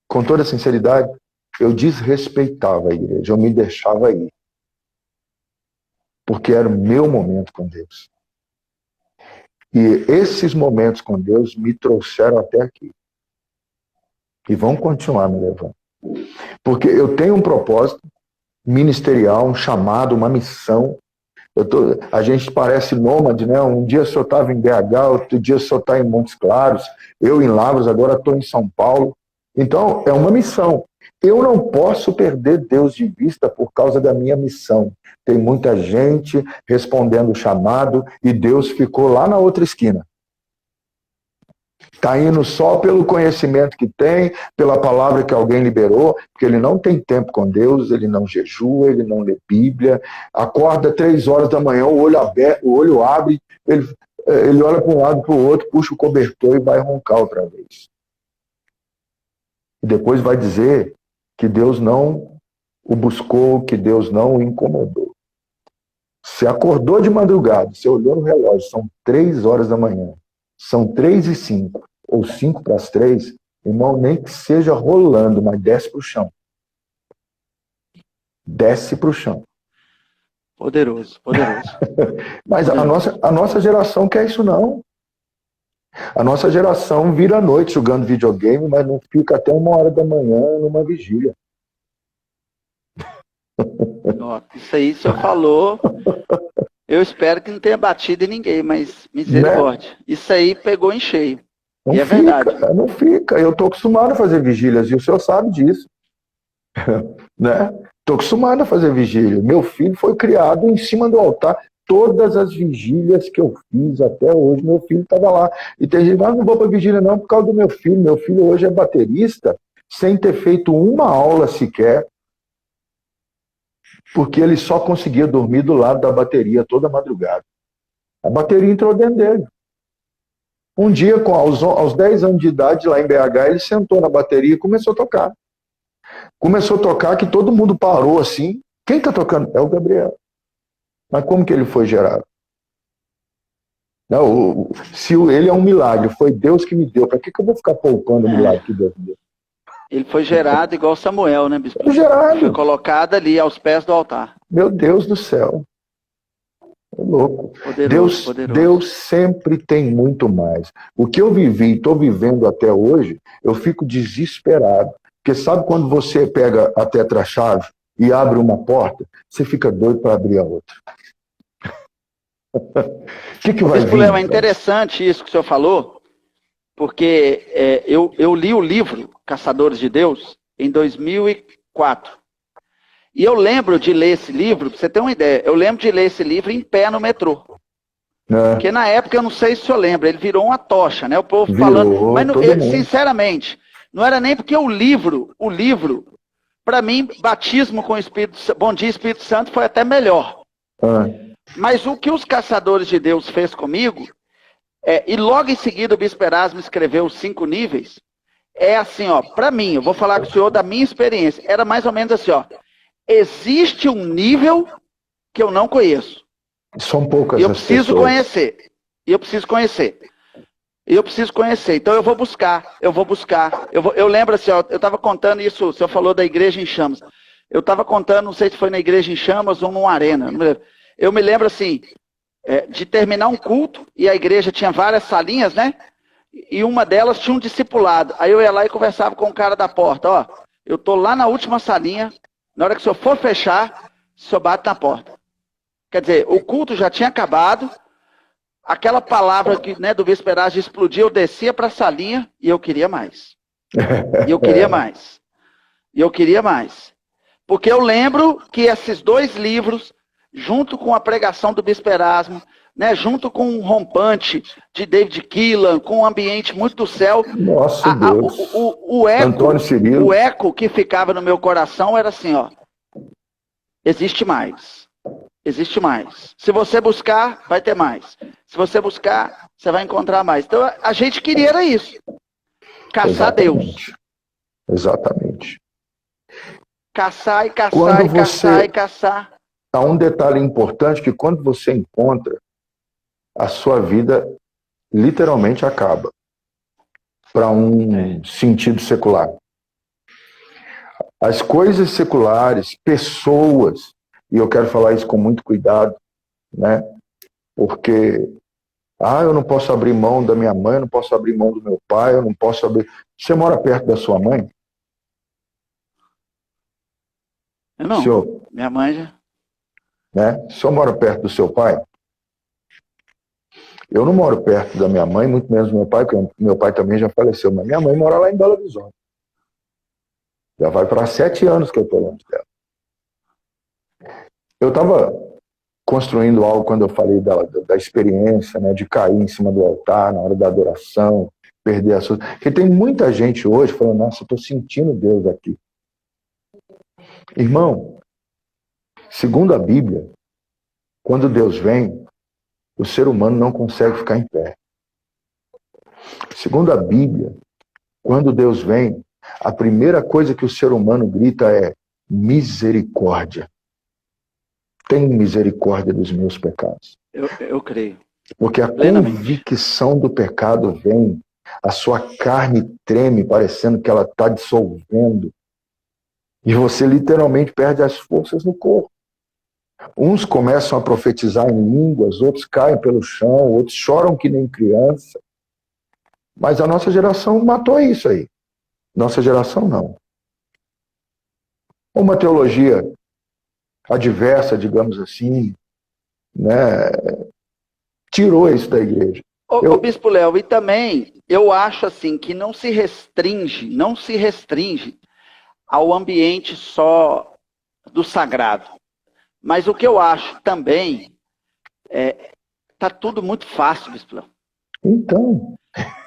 com toda sinceridade, eu desrespeitava a igreja, eu me deixava ir. Porque era o meu momento com Deus. E esses momentos com Deus me trouxeram até aqui. E vão continuar me levando. Porque eu tenho um propósito ministerial, um chamado, uma missão. A gente parece nômade, né? Um dia o senhor estava em BH, outro dia o senhor está em Montes Claros, eu em Lavras, agora estou em São Paulo. Então, é uma missão. Eu não posso perder Deus de vista por causa da minha missão. Tem muita gente respondendo o chamado e Deus ficou lá na outra esquina. Está indo só pelo conhecimento que tem, pela palavra que alguém liberou, porque ele não tem tempo com Deus, ele não jejua, ele não lê Bíblia, acorda 3 horas da manhã, o olho aberto, o olho abre, ele olha para um lado para o outro, puxa o cobertor e vai roncar outra vez. E depois vai dizer que Deus não o buscou, que Deus não o incomodou. Você acordou de madrugada, você olhou no relógio, são 3 horas da manhã, são 3:05, ou 5 para as 3, irmão, nem que seja rolando, mas desce para o chão. Desce para o chão. Poderoso, poderoso. Mas a nossa geração quer isso não. A nossa geração vira à noite jogando videogame, mas não fica até 1 hora da manhã numa vigília. Isso aí o senhor falou, eu espero que não tenha batido em ninguém, mas misericórdia. Né? Isso aí pegou em cheio. Não e é fica, verdade. Não fica. Eu estou acostumado a fazer vigílias e o senhor sabe disso. Né? Estou acostumado a fazer vigília. Meu filho foi criado em cima do altar. Todas as vigílias que eu fiz até hoje, meu filho estava lá. E tem gente que não vou para vigília não por causa do meu filho. Meu filho hoje é baterista, sem ter feito uma aula sequer, porque ele só conseguia dormir do lado da bateria toda madrugada. A bateria entrou dentro dele. Um dia, aos 10 anos de idade, lá em BH, ele sentou na bateria e começou a tocar. Começou a tocar que todo mundo parou assim. Quem está tocando? É o Gabriel. Mas como que ele foi gerado? Não, se ele é um milagre, foi Deus que me deu. Para que eu vou ficar poupando o milagre que Deus me deu? Ele foi gerado igual Samuel, né, bispo? Foi gerado. Foi colocado ali aos pés do altar. Meu Deus do céu. É louco. Poderoso. Deus sempre tem muito mais. O que eu vivi e estou vivendo até hoje, eu fico desesperado. Porque sabe quando você pega a tetra-chave e abre uma porta, você fica doido para abrir a outra. O que vai vir? É interessante isso que o senhor falou, porque eu li o livro Caçadores de Deus em 2004. E eu lembro de ler esse livro, para você ter uma ideia, eu lembro de ler esse livro em pé no metrô. Porque na época, eu não sei se o senhor lembra, ele virou uma tocha, né? O povo falando. Mas, sinceramente, não era nem porque o livro, para mim, batismo com o Espírito Santo, Bom Dia Espírito Santo, foi até melhor. Mas o que os Caçadores de Deus fez comigo, e logo em seguida o Bispo Erasmo escreveu os 5 níveis, é assim, ó, para mim, eu vou falar com o senhor da minha experiência, era mais ou menos assim, ó, existe um nível que eu não conheço. São poucas e eu preciso conhecer. E eu preciso conhecer. Então eu vou buscar. Eu lembro assim, ó, eu estava contando isso, o senhor falou da Igreja em Chamas. Eu estava contando, não sei se foi na Igreja em Chamas ou numa arena. Eu me lembro assim, de terminar um culto, e a igreja tinha várias salinhas, né? E uma delas tinha um discipulado. Aí eu ia lá e conversava com o cara da porta, ó, eu tô lá na última salinha, na hora que o senhor for fechar, o senhor bate na porta. Quer dizer, o culto já tinha acabado, aquela palavra que, né, do Bispo Erasmo explodiu, eu descia para a salinha e eu queria mais. E eu queria mais. Porque eu lembro que esses 2 livros, junto com a pregação do Bispo Erasmo, né, junto com um rompante de David Keelan, com um ambiente muito do céu, nossa, Deus. O eco que ficava no meu coração era assim, ó, existe mais. Existe mais. Se você buscar, vai ter mais. Se você buscar, você vai encontrar mais. Então, a gente queria era isso. Caçar Deus. Exatamente. Caçar e caçar, caçar e caçar. Há um detalhe importante que quando você encontra, a sua vida literalmente acaba. Para um sentido secular. As coisas seculares, pessoas, e eu quero falar isso com muito cuidado, né? Porque, eu não posso abrir mão da minha mãe, eu não posso abrir mão do meu pai, eu não posso abrir... Você mora perto da sua mãe? Eu não, senhor, minha mãe já... Né? O senhor mora perto do seu pai? Eu não moro perto da minha mãe, muito menos do meu pai, porque meu pai também já faleceu, mas minha mãe mora lá em Belo Horizonte. Já vai para 7 anos que eu estou longe dela. Eu estava construindo algo quando eu falei da experiência, né, de cair em cima do altar na hora da adoração, perder a sua... Porque tem muita gente hoje falando, nossa, eu estou sentindo Deus aqui. Irmão, segundo a Bíblia, quando Deus vem, o ser humano não consegue ficar em pé. Segundo a Bíblia, quando Deus vem, a primeira coisa que o ser humano grita é misericórdia. Tem misericórdia dos meus pecados. Eu creio. Porque a Plenamente. convicção do pecado vem, a sua carne treme, parecendo que ela está dissolvendo. E você literalmente perde as forças no corpo. Uns começam a profetizar em línguas, outros caem pelo chão, outros choram que nem criança. Mas a nossa geração matou isso aí. Nossa geração não. Uma teologia adversa, digamos assim, né, tirou isso da igreja. Ô, Bispo Léo, e também eu acho assim que não se restringe ao ambiente só do sagrado. Mas o que eu acho também tá tudo muito fácil, Bispo Léo. Então.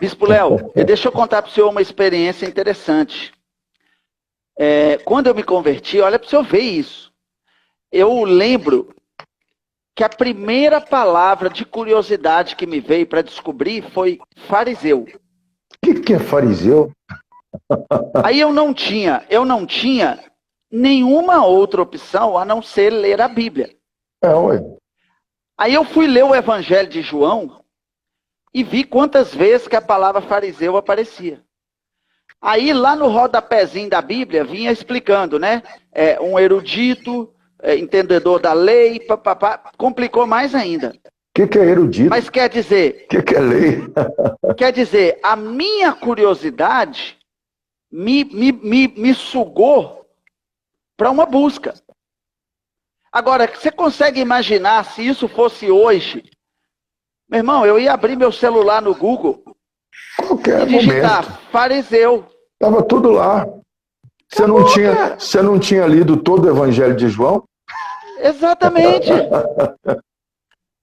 Bispo Léo, deixa eu contar para o senhor uma experiência interessante. Quando eu me converti, olha para o senhor ver isso. Eu lembro que a primeira palavra de curiosidade que me veio para descobrir foi fariseu. O que é fariseu? Aí eu não tinha nenhuma outra opção a não ser ler a Bíblia. Ué. Aí eu fui ler o Evangelho de João e vi quantas vezes que a palavra fariseu aparecia. Aí lá no rodapézinho da Bíblia vinha explicando, né? Um erudito, entendedor da lei, papapá, complicou mais ainda. O que é erudito? Mas quer dizer... O que é lei? Quer dizer, a minha curiosidade me sugou para uma busca. Agora, você consegue imaginar se isso fosse hoje? Meu irmão, eu ia abrir meu celular no Google Qualquer e digitar momento. fariseu. Estava tudo lá. Você não tinha lido todo o Evangelho de João? Exatamente.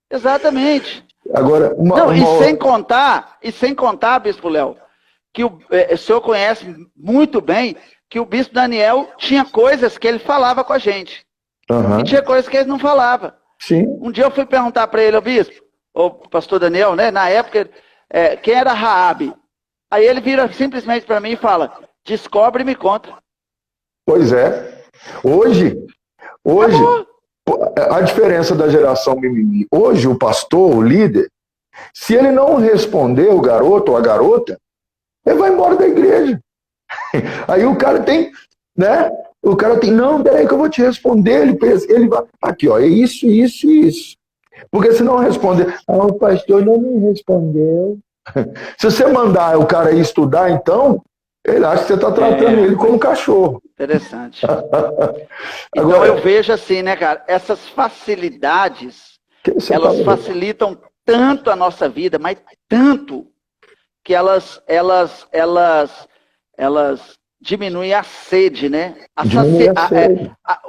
Exatamente. Agora, E sem contar, Bispo Léo, que o senhor conhece muito bem que o Bispo Daniel tinha coisas que ele falava com a gente. E tinha coisas que ele não falava. Sim. Um dia eu fui perguntar para ele, o bispo, o pastor Daniel, né? Na época, quem era Raabe? Aí ele vira simplesmente para mim e fala, descobre e me conta. Pois é. Hoje, a diferença da geração mimimi. Hoje, o pastor, o líder, se ele não responder o garoto ou a garota, ele vai embora da igreja. Aí o cara tem, né? O cara tem, não, peraí que eu vou te responder. Ele vai, aqui, ó, é isso, isso e isso. Porque se não responder, o pastor não me respondeu. Se você mandar o cara ir estudar, então, ele acha que você está tratando ele como cachorro. Interessante. Então eu vejo assim, né, cara, essas facilidades, elas facilitam tanto a nossa vida, mas tanto que elas diminuem a sede, né?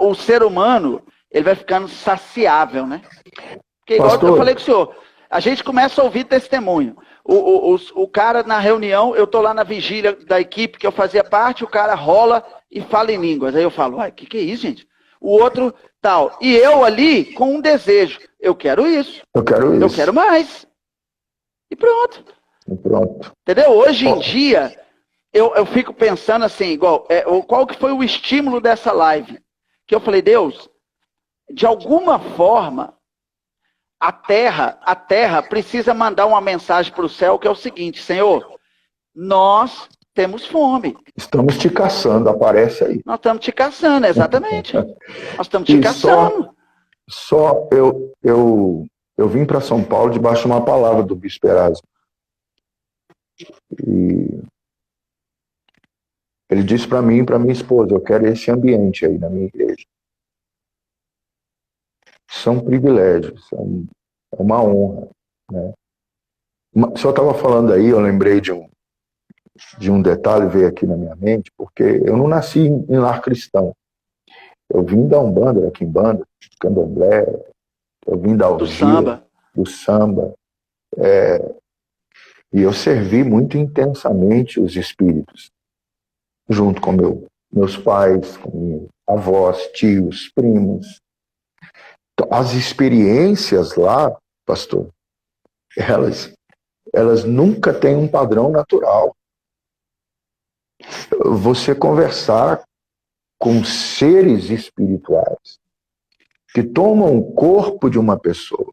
O ser humano, ele vai ficando saciável, né? Porque igual eu falei com o senhor, a gente começa a ouvir testemunho. O cara na reunião, eu tô lá na vigília da equipe que eu fazia parte, o cara rola e fala em línguas. Aí eu falo, o que é isso, gente? O outro tal. E eu ali com um desejo. Eu quero isso. Eu quero isso. Eu quero mais. E pronto. Entendeu? Hoje em dia, eu fico pensando assim, igual, qual que foi o estímulo dessa live? Que eu falei, Deus, de alguma forma, a terra precisa mandar uma mensagem para o céu, que é o seguinte, Senhor, nós temos fome. Estamos te caçando, aparece aí. Nós estamos te caçando, exatamente. Nós estamos te caçando. Só eu vim para São Paulo debaixo de uma palavra do Bispo Erasmo. E ele disse para mim e para minha esposa, eu quero esse ambiente aí na minha igreja. São privilégios, é uma honra, né? O senhor estava falando aí, eu lembrei de um detalhe, veio aqui na minha mente, porque eu não nasci em lar cristão. Eu vim da Umbanda, da Quimbanda, Candomblé, eu vim da Algia, do samba. E eu servi muito intensamente os espíritos, junto com meus pais, com avós, tios, primos. Então, as experiências lá, pastor, elas nunca têm um padrão natural. Você conversar com seres espirituais que tomam o corpo de uma pessoa,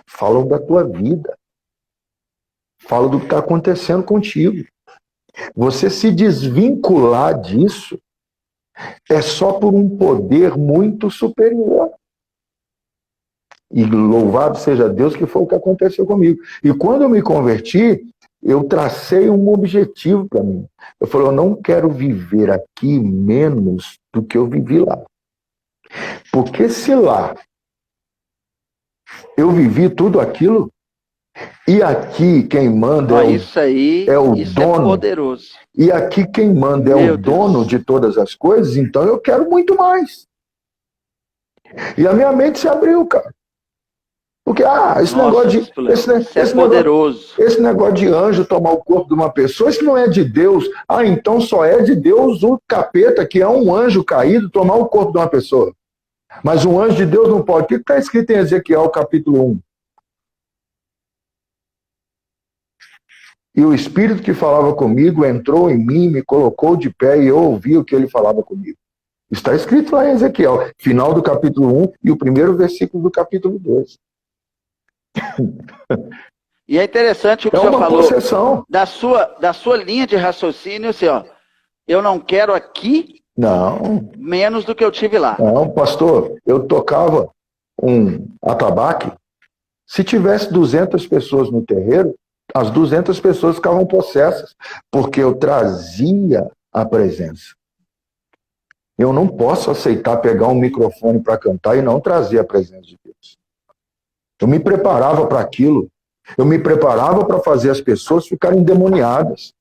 falam da tua vida, falam do que está acontecendo contigo. Você se desvincular disso é só por um poder muito superior. E louvado seja Deus que foi o que aconteceu comigo. E quando eu me converti, eu tracei um objetivo para mim. Eu falei, eu não quero viver aqui menos do que eu vivi lá. Porque se lá eu vivi tudo aquilo, e aqui quem manda Isso aí, é o isso dono. é poderoso. E aqui quem manda é Meu o dono Deus. de todas as coisas, então eu quero muito mais. E a minha mente se abriu, cara. Porque, esse Nossa, negócio de. Bispo Léo, isso é Esse poderoso. negócio de anjo tomar o corpo de uma pessoa, isso não é de Deus. Então só é de Deus o capeta, que é um anjo caído, tomar o corpo de uma pessoa. Mas um anjo de Deus não pode. O que está escrito em Ezequiel, capítulo 1? E o Espírito que falava comigo entrou em mim, me colocou de pé e eu ouvi o que ele falava comigo. Está escrito lá em Ezequiel, final do capítulo 1 e o primeiro versículo do capítulo 2. E é interessante o que o É senhor uma falou possessão. da sua linha de raciocínio, assim, ó. Eu não quero aqui Não, menos do que eu tive lá. não, pastor, eu tocava um atabaque, se tivesse 200 pessoas no terreiro, as 200 pessoas ficavam possessas, porque eu trazia a presença. Eu não posso aceitar pegar um microfone para cantar e não trazer a presença de Deus. Eu me preparava para aquilo. Eu me preparava para fazer as pessoas ficarem endemoniadas.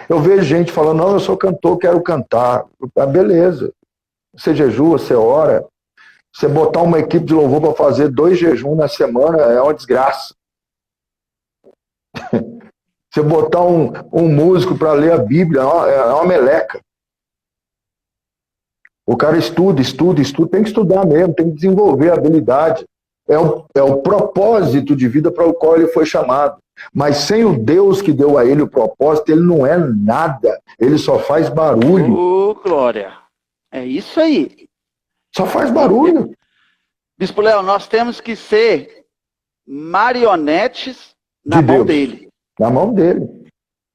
Eu vejo gente falando, não, eu sou cantor, quero cantar. Beleza. Você jejua, você ora. Você botar uma equipe de louvor para fazer 2 jejuns na semana é uma desgraça. Você botar um músico para ler a Bíblia é uma meleca. O cara estuda, tem que estudar mesmo, tem que desenvolver a habilidade. É o propósito de vida para o qual ele foi chamado. Mas sem o Deus que deu a ele o propósito, ele não é nada. Ele só faz barulho. Ô, glória. É isso aí. Só faz barulho. Bispo Léo, nós temos que ser marionetes na De mão Deus. dele. Na mão dele.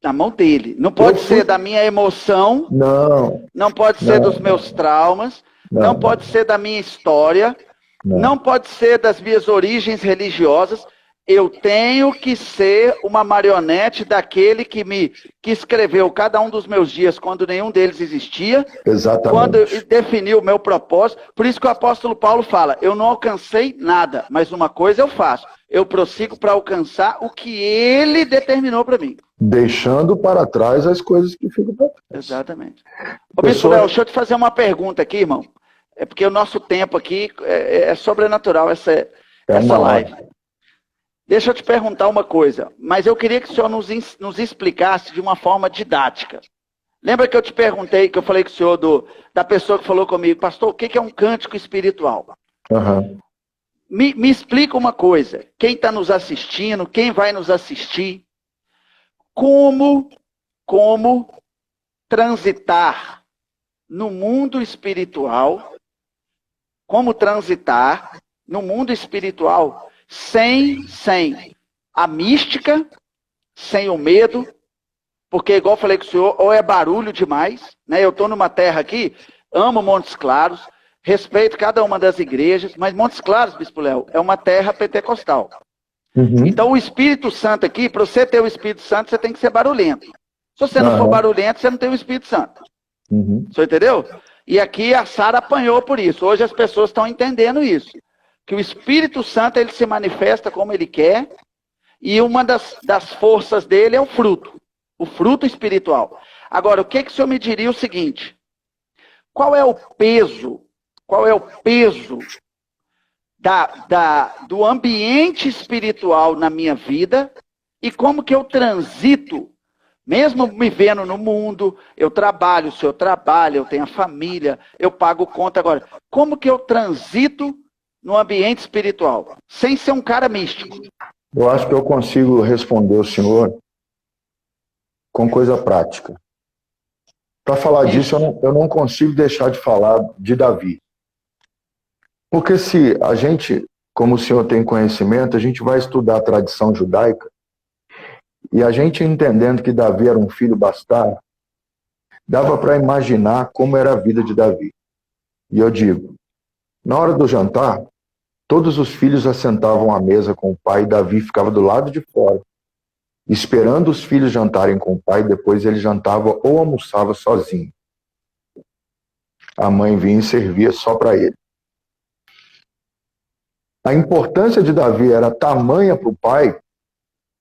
Na mão dele. Não pode ser da minha emoção. Não. Não pode ser dos meus traumas. Não pode ser da minha história. Não pode ser das minhas origens religiosas. Eu tenho que ser uma marionete daquele que escreveu cada um dos meus dias quando nenhum deles existia. Exatamente. Quando definiu o meu propósito. Por isso que o apóstolo Paulo fala, eu não alcancei nada, mas uma coisa eu faço. Eu prossigo para alcançar o que ele determinou para mim. Deixando para trás as coisas que ficam para trás. Exatamente. Ô, Bispo Léo, deixa eu te fazer uma pergunta aqui, irmão. É porque o nosso tempo aqui é sobrenatural, essa live. Deixa eu te perguntar uma coisa, mas eu queria que o senhor nos explicasse de uma forma didática. Lembra que eu te perguntei, que eu falei com o senhor da pessoa que falou comigo, pastor, o que é um cântico espiritual? Uhum. Me explica uma coisa, quem está nos assistindo, quem vai nos assistir, como transitar no mundo espiritual, sem a mística, sem o medo, porque igual eu falei com o senhor, ou é barulho demais, né? Eu estou numa terra aqui, amo Montes Claros, respeito cada uma das igrejas, mas Montes Claros, Bispo Léo, é uma terra pentecostal. Uhum. Então o Espírito Santo aqui, para você ter o Espírito Santo, você tem que ser barulhento. Se você não for barulhento, você não tem o Espírito Santo. Uhum. Você entendeu? E aqui a Sara apanhou por isso. Hoje as pessoas estão entendendo isso. Que o Espírito Santo, ele se manifesta como ele quer, e uma das forças dele é o fruto espiritual. Agora, o que o senhor me diria o seguinte, qual é o peso do ambiente espiritual na minha vida E como que eu transito, mesmo me vendo no mundo, eu trabalho, o senhor trabalha, eu tenho a família, eu pago conta agora. Como que eu transito no ambiente espiritual, sem ser um cara místico? Eu acho que eu consigo responder o senhor com coisa prática. Para falar disso, eu não consigo deixar de falar de Davi. Porque se a gente, como o senhor tem conhecimento, a gente vai estudar a tradição judaica, e a gente entendendo que Davi era um filho bastardo, dava para imaginar como era a vida de Davi. E eu digo, na hora do jantar, todos os filhos assentavam à mesa com o pai, e Davi ficava do lado de fora, esperando os filhos jantarem com o pai, depois ele jantava ou almoçava sozinho. A mãe vinha e servia só para ele. A importância de Davi era tamanha para o pai,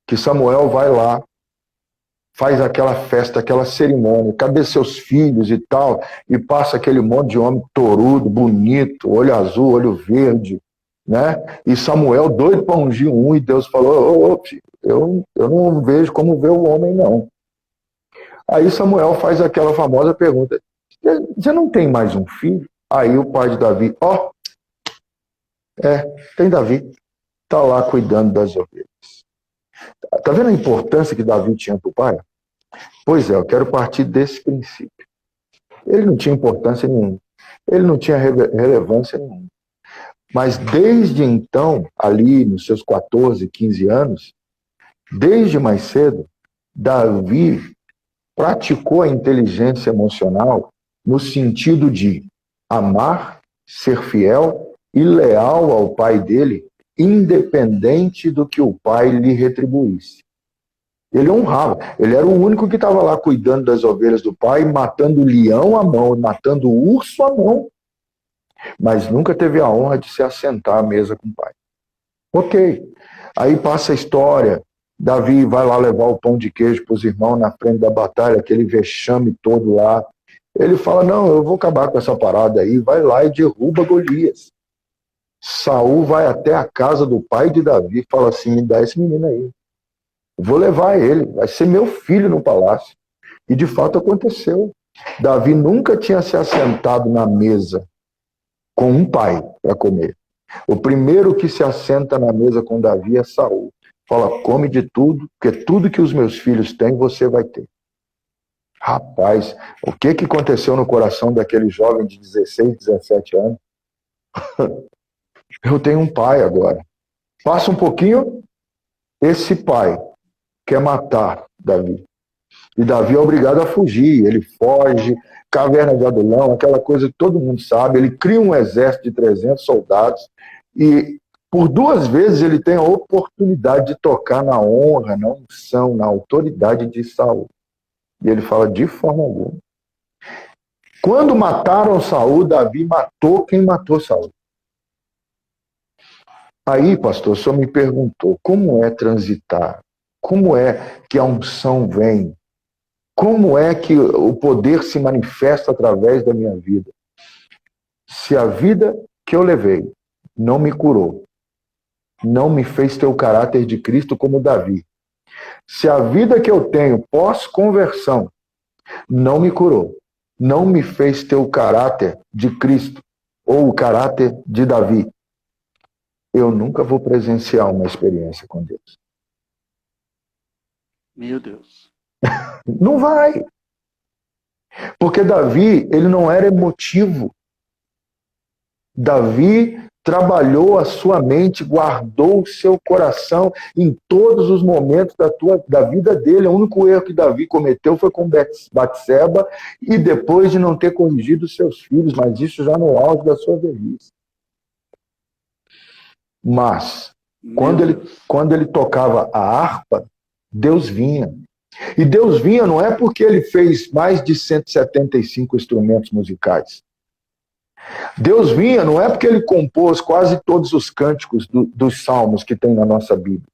que Samuel vai lá, faz aquela festa, aquela cerimônia, cadê seus filhos e tal, e passa aquele monte de homem torudo, bonito, olho azul, olho verde, né? E Samuel doido para ungir um, e Deus falou, filho, eu não vejo como vê o homem, não. Aí Samuel faz aquela famosa pergunta, você não tem mais um filho? Aí o pai de Davi, tem Davi, está lá cuidando das ovelhas. Está vendo a importância que Davi tinha para o pai? Pois é, eu quero partir desse princípio. Ele não tinha importância nenhuma. Ele não tinha relevância nenhuma. Mas desde então, ali nos seus 14, 15 anos, desde mais cedo, Davi praticou a inteligência emocional no sentido de amar, ser fiel e leal ao pai dele, independente do que o pai lhe retribuísse. Ele honrava. Ele era o único que estava lá cuidando das ovelhas do pai, matando o leão à mão, matando o urso à mão, mas nunca teve a honra de se assentar à mesa com o pai. Ok. Aí passa a história. Davi vai lá levar o pão de queijo para os irmãos na frente da batalha, aquele vexame todo lá. Ele fala, não, eu vou acabar com essa parada aí. Vai lá e derruba Golias. Saul vai até a casa do pai de Davi e fala assim, me dá esse menino aí. Vou levar ele, vai ser meu filho no palácio. E de fato aconteceu. Davi nunca tinha se assentado na mesa com um pai para comer. O primeiro que se assenta na mesa com Davi é Saul. Fala, come de tudo, porque tudo que os meus filhos têm, você vai ter. Rapaz, o que aconteceu no coração daquele jovem de 16, 17 anos? Eu tenho um pai agora. Passa um pouquinho, esse pai quer matar Davi. E Davi é obrigado a fugir. Ele foge, caverna de Adulão, aquela coisa que todo mundo sabe. Ele cria um exército de 300 soldados e por 2 vezes ele tem a oportunidade de tocar na honra, na unção, na autoridade de Saul. E ele fala, de forma alguma. Quando mataram Saul, Davi matou quem matou Saul. Aí, pastor, o senhor me perguntou, como é transitar? Como é que a unção vem? Como é que o poder se manifesta através da minha vida? Se a vida que eu levei não me curou, não me fez ter o caráter de Cristo como Davi. Se a vida que eu tenho pós-conversão não me curou, não me fez ter o caráter de Cristo ou o caráter de Davi, eu nunca vou presenciar uma experiência com Deus. Meu Deus. Não vai. Porque Davi, ele não era emotivo. Davi trabalhou a sua mente, guardou o seu coração em todos os momentos da vida dele. O único erro que Davi cometeu foi com Batseba e depois de não ter corrigido seus filhos, mas isso já no auge da sua velhice. Mas, quando ele tocava a harpa, Deus vinha. E Deus vinha não é porque ele fez mais de 175 instrumentos musicais. Deus vinha não é porque ele compôs quase todos os cânticos dos salmos que tem na nossa Bíblia.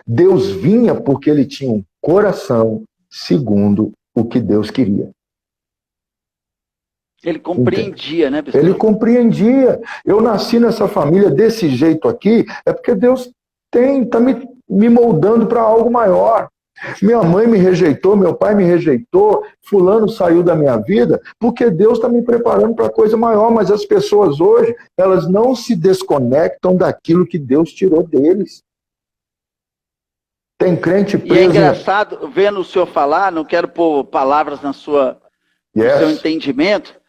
Deus vinha porque ele tinha um coração segundo o que Deus queria. Ele compreendia, né, pastor? Ele compreendia. Eu nasci nessa família desse jeito aqui, é porque Deus está me me moldando para algo maior. Minha mãe me rejeitou, meu pai me rejeitou, fulano saiu da minha vida, porque Deus está me preparando para coisa maior, mas as pessoas hoje, elas não se desconectam daquilo que Deus tirou deles. Tem crente preso... E é engraçado, vendo o senhor falar, não quero pôr palavras no seu entendimento,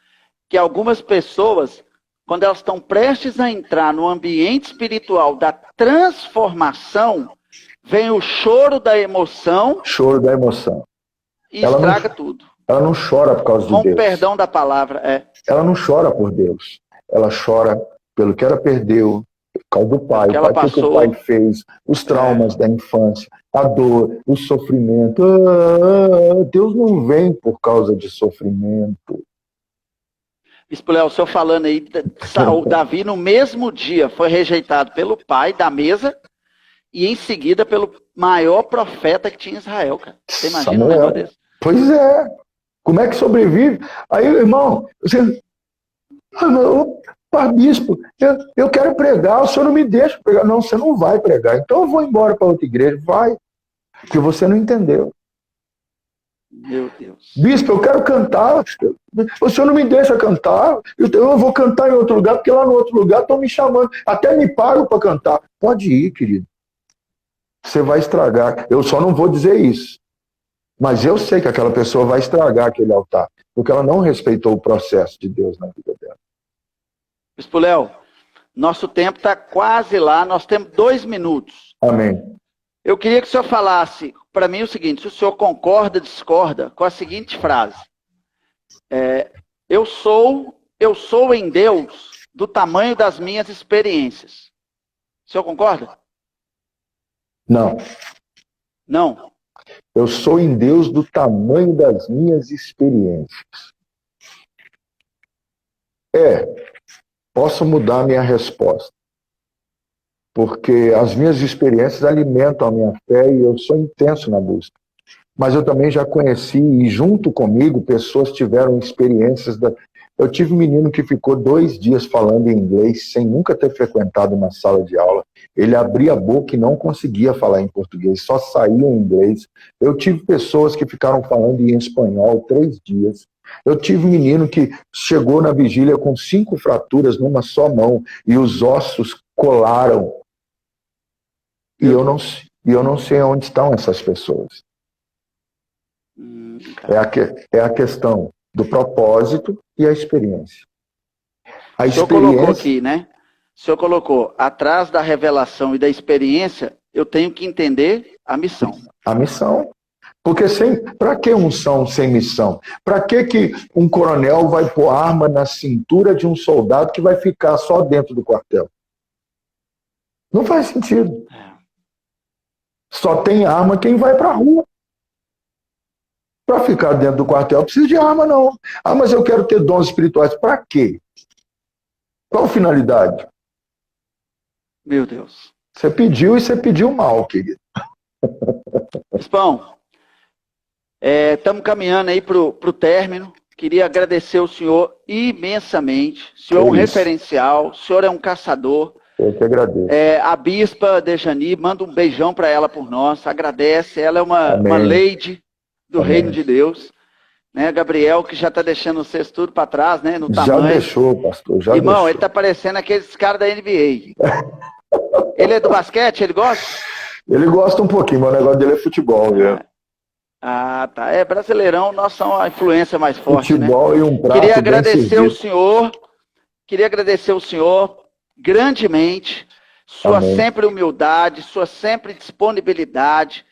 que algumas pessoas, quando elas estão prestes a entrar no ambiente espiritual da transformação, vem o choro da emoção. Choro da emoção. E estraga tudo. Ela não chora por causa de Deus. Com perdão da palavra, Ela não chora por Deus. Ela chora pelo que ela perdeu, por causa do pai, o que o pai fez, os traumas da infância, a dor, o sofrimento. Deus não vem por causa de sofrimento. Bispo Léo, o senhor falando aí, o Davi no mesmo dia foi rejeitado pelo pai da mesa e em seguida pelo maior profeta que tinha em Israel, cara. Você imagina um negócio desse? Pois é. Como é que sobrevive? Aí, irmão, você... bispo, eu quero pregar, o senhor não me deixa pregar. Não, você não vai pregar. Então eu vou embora para outra igreja. Vai. Porque você não entendeu. Meu Deus. Bispo, eu quero cantar. O senhor não me deixa cantar. Eu vou cantar em outro lugar, porque lá no outro lugar estão me chamando. Até me pagam para cantar. Pode ir, querido. Você vai estragar. Eu só não vou dizer isso. Mas eu sei que aquela pessoa vai estragar aquele altar. Porque ela não respeitou o processo de Deus na vida dela. Bispo Léo, nosso tempo está quase lá. Nós temos 2 minutos. Amém. Eu queria que o senhor falasse para mim o seguinte, se o senhor concorda, discorda, com a seguinte frase. Eu sou em Deus do tamanho das minhas experiências. O senhor concorda? Não. Não. Eu sou em Deus do tamanho das minhas experiências. Posso mudar a minha resposta. Porque as minhas experiências alimentam a minha fé e eu sou intenso na busca. Mas eu também já conheci, e junto comigo, pessoas tiveram experiências. Eu tive um menino que ficou 2 dias falando em inglês, sem nunca ter frequentado uma sala de aula. Ele abria a boca e não conseguia falar em português, só saía em inglês. Eu tive pessoas que ficaram falando em espanhol 3 dias. Eu tive um menino que chegou na vigília com 5 fraturas numa só mão e os ossos colaram. E eu não sei onde estão essas pessoas. É a questão do propósito e a experiência. O senhor colocou aqui, né? O senhor colocou, atrás da revelação e da experiência, eu tenho que entender a missão. A missão. Porque para que unção sem missão? Para que um coronel vai pôr arma na cintura de um soldado que vai ficar só dentro do quartel? Não faz sentido. Só tem arma quem vai para a rua. Para ficar dentro do quartel, precisa de arma, não. Ah, mas eu quero ter dons espirituais. Para quê? Qual a finalidade? Meu Deus. Você pediu e você pediu mal, querido. Bispão, estamos caminhando aí para o término. Queria agradecer o senhor imensamente. O senhor é um referencial, o senhor é um caçador. Eu que agradeço. A bispa Dejani, manda um beijão para ela por nós. Agradece, ela é uma lady do Amém. Reino de Deus. Né, Gabriel, que já está deixando o cesto tudo para trás, né? No tamanho. Já deixou, pastor. Já Irmão, deixou. ele está parecendo aqueles caras da NBA. Ele é do basquete? Ele gosta? Ele gosta um pouquinho, mas o negócio dele é futebol, viu? Ah, tá. É brasileirão, nós somos a influência mais forte, futebol, né? E um prato Queria bem agradecer servido. o senhor. Queria agradecer o senhor grandemente. Sua Amém. sempre humildade, sua sempre disponibilidade.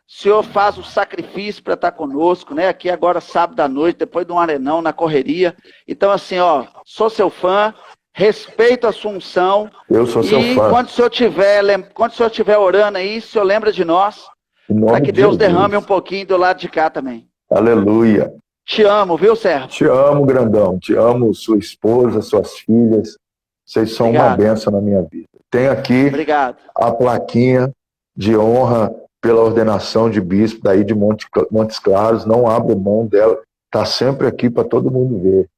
O senhor faz o sacrifício para estar conosco, né? Aqui agora, sábado à noite, depois de um arenão, na correria. Então, assim, ó, sou seu fã, respeito a sua unção. Eu sou seu fã. E quando o senhor estiver orando aí, o senhor lembra de nós, para que Deus derrame um pouquinho do lado de cá também. Aleluia. Te amo, viu, Sérgio? Te amo, grandão. Te amo, sua esposa, suas filhas. Vocês são uma bênção na minha vida. Tem aqui a plaquinha de honra pela ordenação de bispo daí de Montes Claros. Não abro mão dela. Está sempre aqui para todo mundo ver.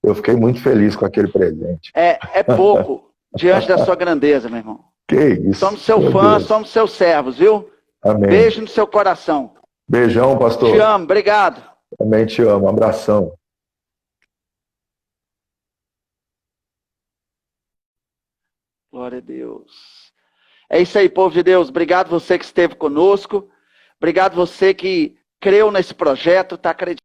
Eu fiquei muito feliz com aquele presente. É pouco diante da sua grandeza, meu irmão. Que isso. Somos seu meu fã, Deus. somos seus servos, viu? Amém. Beijo no seu coração. Beijão, pastor. Te amo, obrigado. Também te amo. Abração. Glória a Deus. É isso aí, povo de Deus. Obrigado você que esteve conosco. Obrigado você que creu nesse projeto, está acreditando.